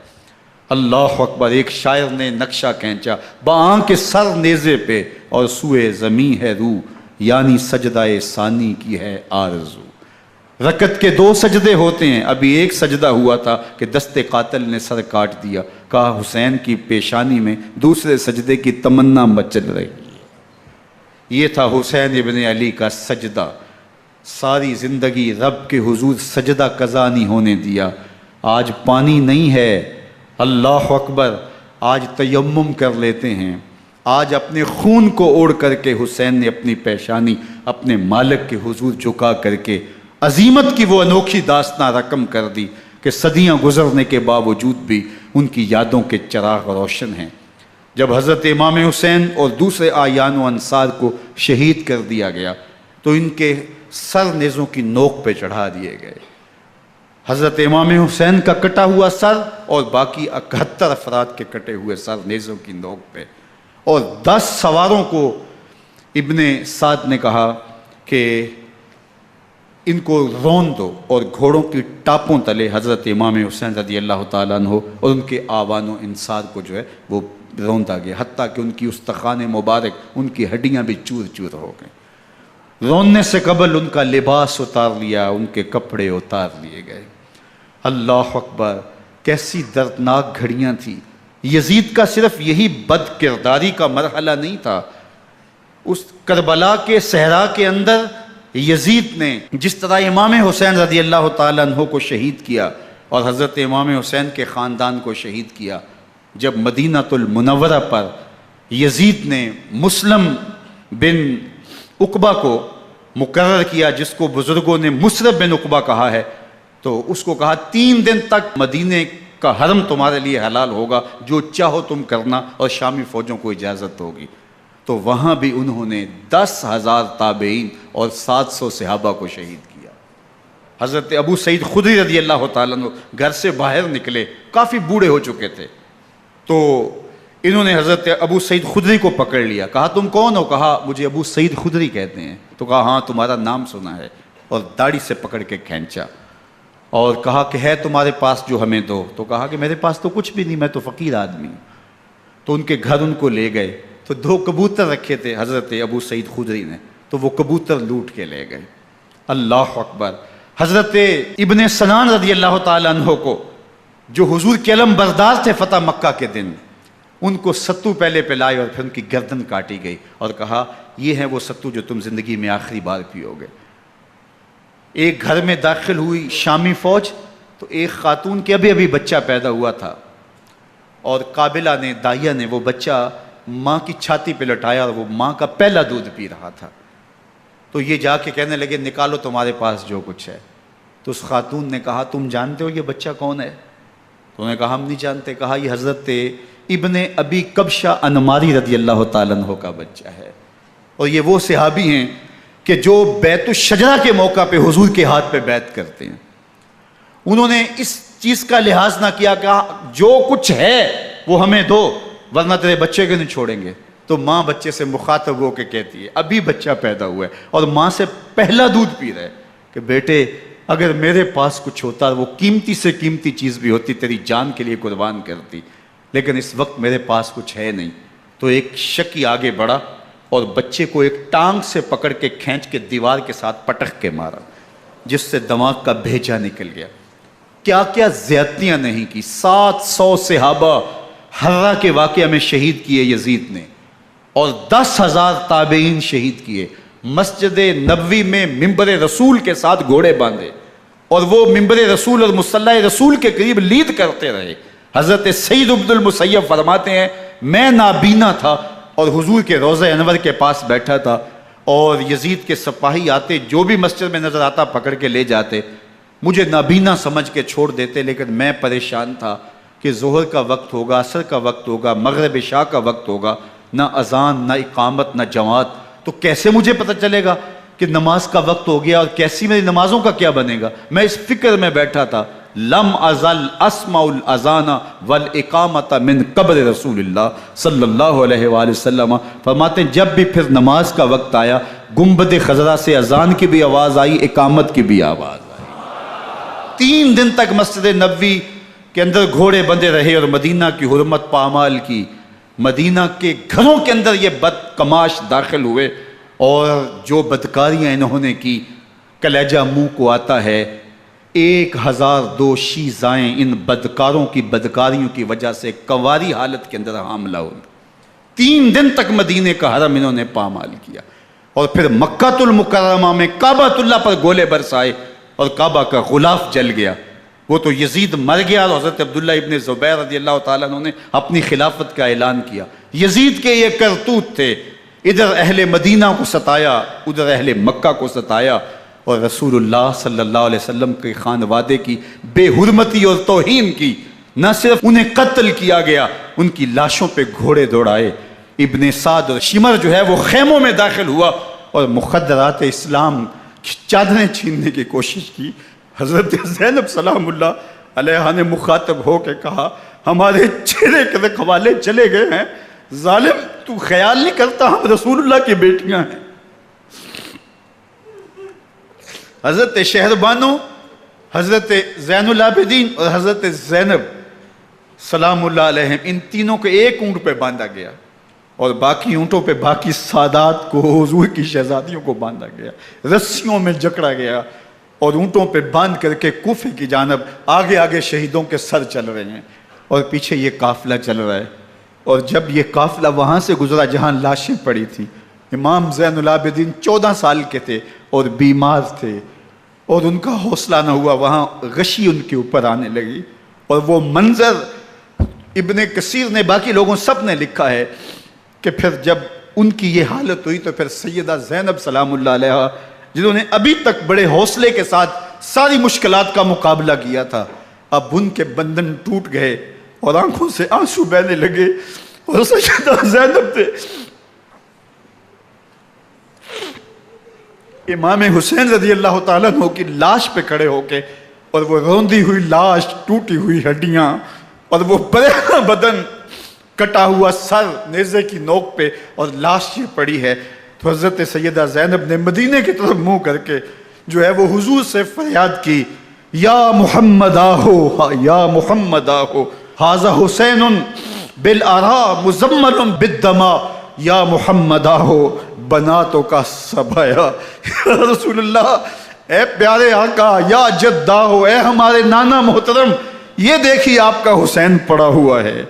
اللہ اکبر۔ ایک شاعر نے نقشہ کھینچا، بآنکھ سر نیزے پہ اور سوئے زمین ہے روح، یعنی سجدہ ثانی کی ہے آرزو۔ رکعت کے 2 سجدے ہوتے ہیں، ابھی ایک سجدہ ہوا تھا کہ دست قاتل نے سر کاٹ دیا، کہا حسین کی پیشانی میں دوسرے سجدے کی تمنا مچل رہی ہے۔ یہ تھا حسین ابن علی کا سجدہ، ساری زندگی رب کے حضور سجدہ قضا نہیں ہونے دیا۔ آج پانی نہیں ہے، اللہ اکبر، آج تیمم کر لیتے ہیں، آج اپنے خون کو اوڑھ کر کے حسین نے اپنی پیشانی اپنے مالک کے حضور جھکا کر کے عظیمت کی وہ انوکھی داستان رقم کر دی کہ صدیاں گزرنے کے باوجود بھی ان کی یادوں کے چراغ روشن ہیں۔ جب حضرت امام حسین اور دوسرے آیان و انصار کو شہید کر دیا گیا تو ان کے سر نیزوں کی نوک پہ چڑھا دیے گئے، حضرت امام حسین کا کٹا ہوا سر اور باقی 71 افراد کے کٹے ہوئے سر نیزوں کی نوک پہ، اور 10 سواروں کو ابن سعد نے کہا کہ ان کو رون دو، اور گھوڑوں کی ٹاپوں تلے حضرت امام حسین رضی اللہ تعالیٰ عنہ اور ان کے آوان و انصار کو جو ہے وہ روندا گیا، حتیٰ کہ ان کی استخوان مبارک، ان کی ہڈیاں بھی چور چور ہو گئیں۔ روننے سے قبل ان کا لباس اتار لیا، ان کے کپڑے اتار لیے گئے، اللہ اکبر، کیسی دردناک گھڑیاں تھیں۔ یزید کا صرف یہی بد کرداری کا مرحلہ نہیں تھا، اس کربلا کے صحرا کے اندر یزید نے جس طرح امام حسین رضی اللہ تعالیٰ عنہ کو شہید کیا اور حضرت امام حسین کے خاندان کو شہید کیا، جب مدینہ المنورہ پر یزید نے مسلم بن عقبہ کو مقرر کیا، جس کو بزرگوں نے مصرب بن عقبہ کہا ہے، تو اس کو کہا 3 دن تک مدینے کا حرم تمہارے لیے حلال ہوگا، جو چاہو تم کرنا، اور شامی فوجوں کو اجازت ہوگی۔ تو وہاں بھی انہوں نے 10,000 تابعین اور 700 صحابہ کو شہید کیا۔ حضرت ابو سعید خدری رضی اللہ تعالیٰ عنہ گھر سے باہر نکلے، کافی بوڑھے ہو چکے تھے، تو انہوں نے حضرت ابو سعید خدری کو پکڑ لیا، کہا تم کون ہو؟ کہا مجھے ابو سعید خدری کہتے ہیں۔ تو کہا ہاں تمہارا نام سنا ہے، اور داڑھی سے پکڑ کے کھینچا اور کہا کہ ہے تمہارے پاس جو ہمیں دو؟ تو کہا کہ میرے پاس تو کچھ بھی نہیں، میں تو فقیر آدمی ہوں۔ تو ان کے گھر ان کو لے گئے، تو 2 کبوتر رکھے تھے حضرت ابو سعید خدری نے، تو وہ کبوتر لوٹ کے لے گئے۔ اللہ اکبر۔ حضرت ابن سنان رضی اللہ تعالیٰ عنہ کو، جو حضور کے علم بردار تھے فتح مکہ کے دن، ان کو ستو پہلے پلائے اور پھر ان کی گردن کاٹی گئی، اور کہا یہ ہے وہ ستو جو تم زندگی میں آخری بار پیو گے۔ ایک گھر میں داخل ہوئی شامی فوج، تو ایک خاتون کے ابھی بچہ پیدا ہوا تھا، اور قابلہ نے، دائیا نے، وہ بچہ ماں کی چھاتی پہ لٹایا، اور وہ ماں کا پہلا دودھ پی رہا تھا۔ تو یہ جا کے کہنے لگے نکالو تمہارے پاس جو کچھ ہے۔ تو اس خاتون نے کہا تم جانتے ہو یہ بچہ کون ہے؟ تو انہوں نے کہا ہم نہیں جانتے۔ کہا یہ حضرت ابن ابی کبشہ انماری رضی اللہ تعالیٰ عنہ کا بچہ ہے، اور یہ وہ صحابی ہیں کہ جو بیت الشجرہ کے موقع پہ حضور کے ہاتھ پہ بیعت کرتے ہیں۔ انہوں نے اس چیز کا لحاظ نہ کیا کہ جو کچھ ہے وہ ہمیں دو، ورنہ تیرے بچے کو نہیں چھوڑیں گے۔ تو ماں بچے سے مخاطب ہو کے کہتی ہے، ابھی بچہ پیدا ہوا ہے اور ماں سے پہلا دودھ پی رہا ہے، کہ بیٹے اگر میرے پاس کچھ ہوتا، وہ قیمتی سے قیمتی چیز بھی ہوتی، تیری جان کے لیے قربان کرتی، لیکن اس وقت میرے پاس کچھ ہے نہیں۔ تو ایک شکی آگے بڑھا اور بچے کو ایک ٹانگ سے پکڑ کے کھینچ کے دیوار کے ساتھ پٹک کے مارا، جس سے دماغ کا بھیجا نکل گیا۔ کیا کیا زیادتیاں نہیں کی۔ 700 صحابہ حرہ کے واقعہ میں شہید کیے یزید نے، اور 10,000 تابعین شہید کیے۔ مسجد نبوی میں ممبر رسول کے ساتھ گھوڑے باندھے، اور وہ ممبر رسول اور مصلی رسول کے قریب لید کرتے رہے۔ حضرت سعید عبد المسیب فرماتے ہیں میں نابینا تھا اور حضور کے روضہ انور کے پاس بیٹھا تھا، اور یزید کے سپاہی آتے، جو بھی مسجد میں نظر آتا پکڑ کے لے جاتے، مجھے نابینا سمجھ کے چھوڑ دیتے، لیکن میں پریشان تھا کہ ظہر کا وقت ہوگا، عصر کا وقت ہوگا، مغرب عشاء کا وقت ہوگا، نہ اذان، نہ اقامت، نہ جماعت، تو کیسے مجھے پتہ چلے گا کہ نماز کا وقت ہو گیا، اور کیسی میری نمازوں کا کیا بنے گا؟ میں اس فکر میں بیٹھا تھا۔ لم ازل اسمع الاذان والاقامت من قبر رسول اللہ صلی اللہ علیہ وآلہ وسلم۔ فرماتے ہیں جب بھی پھر نماز کا وقت آیا، گنبد خضرا سے اذان کی بھی آواز آئی، اقامت کی بھی آواز آئی۔ 3 دن تک مسجد نبوی کے اندر گھوڑے بندے رہے، اور مدینہ کی حرمت پامال کی۔ مدینہ کے گھروں کے اندر یہ بدکماش داخل ہوئے، اور جو بدکاریاں انہوں نے کی کلیجہ منہ کو آتا ہے۔ 1002 شیزائیں ان بدکاروں کی بدکاریوں کی وجہ سے کنواری حالت کے اندر حاملہ ہوئی۔ 3 دن تک مدینے کا حرم انہوں نے پامال کیا، اور پھر مکہ المکرمہ میں کعبہ اللہ پر گولے برسائے، اور کعبہ کا غلاف جل گیا۔ وہ تو یزید مر گیا، اور حضرت عبداللہ ابن زبیر رضی اللہ تعالیٰ عنہ نے اپنی خلافت کا اعلان کیا۔ یزید کے یہ کرتوت تھے، ادھر اہل مدینہ کو ستایا، ادھر اہل مکہ کو ستایا، اور رسول اللہ صلی اللہ علیہ وسلم کے خانوادے کی بے حرمتی اور توہین کی۔ نہ صرف انہیں قتل کیا گیا، ان کی لاشوں پہ گھوڑے دوڑائے۔ ابن سعد اور شمر جو ہے وہ خیموں میں داخل ہوا، اور مخدرات اسلام کی چادریں چھیننے کی کوشش کی۔ حضرت زینب سلام اللہ علیہ نے مخاطب ہو کے کہا ہمارے چہرے کے رکھوالے چلے گئے ہیں، ظالم تو خیال نہیں کرتا ہم رسول اللہ کی بیٹیاں ہیں۔ حضرت شہربانو، حضرت زین العابدین اور حضرت زینب سلام اللہ علیہم، ان تینوں کو ایک اونٹ پہ باندھا گیا، اور باقی اونٹوں پہ باقی سادات کو، حضور کی شہزادیوں کو باندھا گیا، رسیوں میں جکڑا گیا، اور اونٹوں پہ باندھ کر کے کوفے کی جانب آگے آگے شہیدوں کے سر چل رہے ہیں، اور پیچھے یہ قافلہ چل رہا ہے۔ اور جب یہ قافلہ وہاں سے گزرا جہاں لاشیں پڑی تھیں، امام زین العابدین 14 سال کے تھے اور بیمار تھے، اور ان کا حوصلہ نہ ہوا، وہاں غشی ان کے اوپر آنے لگی، اور وہ منظر ابن کثیر نے، باقی لوگوں سب نے لکھا ہے کہ پھر جب ان کی یہ حالت ہوئی تو پھر سیدہ زینب سلام اللہ علیہ، جنہوں نے ابھی تک بڑے حوصلے کے ساتھ ساری مشکلات کا مقابلہ کیا تھا، اب ان کے بندھن ٹوٹ گئے اور آنکھوں سے آنسو بہنے لگے، اور سیدہ زینب تھے امام حسین رضی اللہ تعالیٰ عنہ کی لاش پہ کھڑے ہو کے، اور وہ روندی ہوئی لاش، ٹوٹی ہوئی ہڈیاں، اور وہ برینا بدن، کٹا ہوا سر نیزے کی نوک پہ، اور لاش یہ پڑی ہے. تو حضرت سیدہ زینب نے مدینے کی طرف منہ کر کے جو ہے وہ حضور سے فریاد کی، یا محمد آہو، یا محمد آہو، ھذا حسین بالآراء مزمل بالدماء، یا محمد آہو بناتوں کا سبایا. یا رسول اللہ، اے پیارے آقا، یا جد آہو، اے ہمارے نانا محترم، یہ دیکھیے آپ کا حسین پڑا ہوا ہے.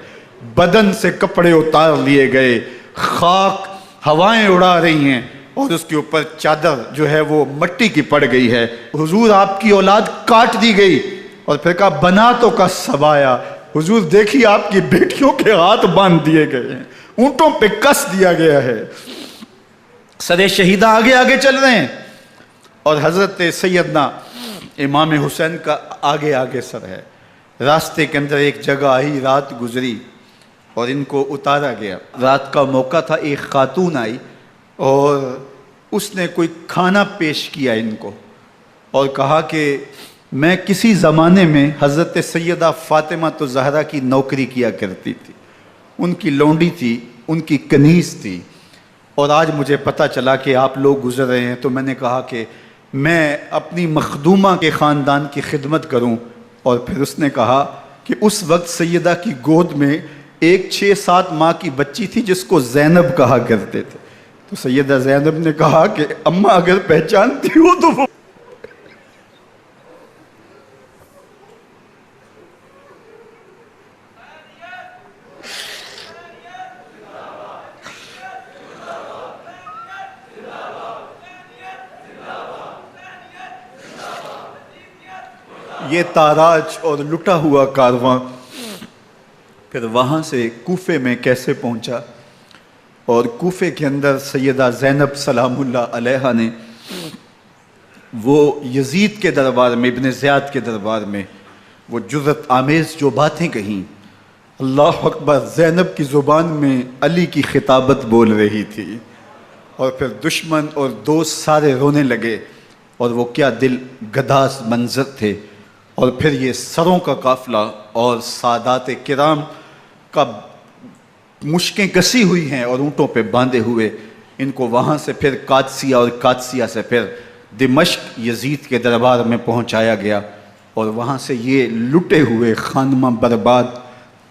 بدن سے کپڑے اتار لیے گئے، خاک ہوائیں اڑا رہی ہیں، اور اس کے اوپر چادر جو ہے وہ مٹی کی پڑ گئی ہے. حضور آپ کی اولاد کاٹ دی گئی، اور پھر کہا بناتوں کا سبایا. حضور دیکھیے آپ کی بیٹیوں کے ہاتھ باندھ دیے گئے ہیں، اونٹوں پہ کس دیا گیا ہے، سر شہیدہ آگے آگے چل رہے ہیں، اور حضرت سیدنا امام حسین کا آگے آگے سر ہے. راستے کے اندر ایک جگہ آئی، رات گزری اور ان کو اتارا گیا. رات کا موقع تھا، ایک خاتون آئی اور اس نے کوئی کھانا پیش کیا ان کو، اور کہا کہ میں کسی زمانے میں حضرت سیدہ فاطمہ تو زہرا کی نوکری کیا کرتی تھی، ان کی لونڈی تھی، ان کی کنیز تھی، اور آج مجھے پتہ چلا کہ آپ لوگ گزر رہے ہیں، تو میں نے کہا کہ میں اپنی مخدومہ کے خاندان کی خدمت کروں. اور پھر اس نے کہا کہ اس وقت سیدہ کی گود میں ایک 6-7 ماہ کی بچی تھی جس کو زینب کہا کرتے تھے. تو سیدہ زینب نے کہا کہ اماں اگر پہچانتی ہو تو وہ یہ تاراج اور لٹا ہوا کارواں پھر وہاں سے کوفے میں کیسے پہنچا، اور کوفے کے اندر سیدہ زینب سلام اللہ علیہا نے وہ یزید کے دربار میں، ابن زیاد کے دربار میں وہ جرأت آمیز جو باتیں کہیں. اللہ اکبر، زینب کی زبان میں علی کی خطابت بول رہی تھی، اور پھر دشمن اور دوست سارے رونے لگے، اور وہ کیا دل گداز منظر تھے. اور پھر یہ سروں کا قافلہ اور سادات کرام کا مشکیں کسی ہوئی ہیں اور اونٹوں پہ باندھے ہوئے، ان کو وہاں سے پھر قادسیہ، اور قادسیہ سے پھر دمشق یزید کے دربار میں پہنچایا گیا. اور وہاں سے یہ لٹے ہوئے خانمہ برباد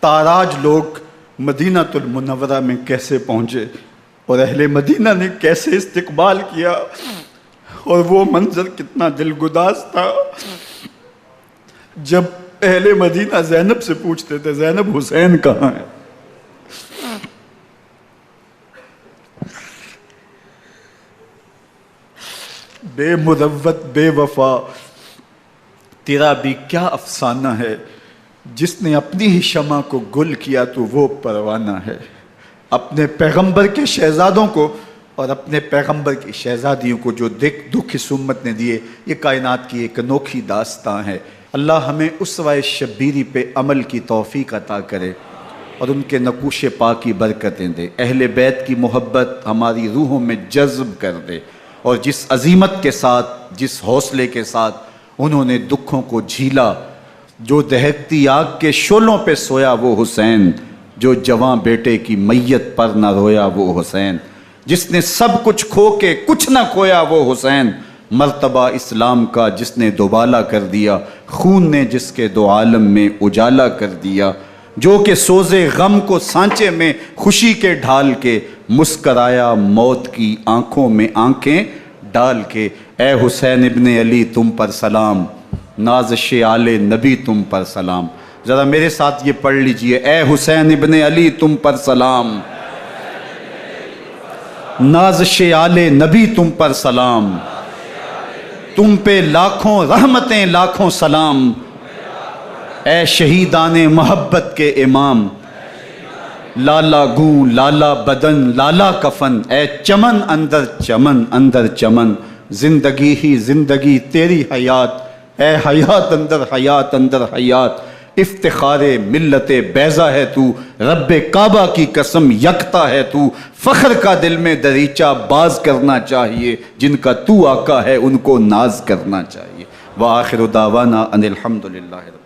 تاراج لوگ مدینہ المنورہ میں کیسے پہنچے، اور اہل مدینہ نے کیسے استقبال کیا، اور وہ منظر کتنا دلگداز تھا جب اہل مدینہ زینب سے پوچھتے تھے زینب حسین کہاں ہے. بے مروت بے وفا تیرا بھی کیا افسانہ ہے، جس نے اپنی ہی شمع کو گل کیا تو وہ پروانہ ہے. اپنے پیغمبر کے شہزادوں کو اور اپنے پیغمبر کی شہزادیوں کو جو دکھ اس امت نے دیے، یہ کائنات کی ایک انوکھی داستان ہے. اللہ ہمیں اسوہ شبیری پہ عمل کی توفیق عطا کرے اور ان کے نقوش پاک کی برکتیں دے. اہل بیت کی محبت ہماری روحوں میں جذب کر دے، اور جس عظیمت کے ساتھ، جس حوصلے کے ساتھ انہوں نے دکھوں کو جھیلا، جو دہکتی آگ کے شعلوں پہ سویا وہ حسین، جو جواں بیٹے کی میت پر نہ رویا وہ حسین، جس نے سب کچھ کھو کے کچھ نہ کھویا وہ حسین، مرتبہ اسلام کا جس نے دوبالا کر دیا، خون نے جس کے دو عالم میں اجالا کر دیا، جو کہ سوزے غم کو سانچے میں خوشی کے ڈھال کے، مسکرایا موت کی آنکھوں میں آنکھیں ڈال کے. اے حسین ابن علی تم پر سلام، نازش آل نبی تم پر سلام. ذرا میرے ساتھ یہ پڑھ لیجئے، اے حسین ابن علی تم پر سلام، نازش آل نبی تم پر سلام، تم پہ لاکھوں رحمتیں لاکھوں سلام. اے شہیدان محبت کے امام، لالا گوں لالا بدن لالا کفن، اے چمن اندر چمن اندر چمن، زندگی ہی زندگی تیری حیات اے حیات اندر حیات اندر حیات، افتخار ملت بیضا ہے تو، رب کعبہ کی قسم یکتا ہے تو، فخر کا دل میں دریچہ باز کرنا چاہیے، جن کا تو آقا ہے ان کو ناز کرنا چاہیے۔ وآخر دعوانا ان الحمد للہ۔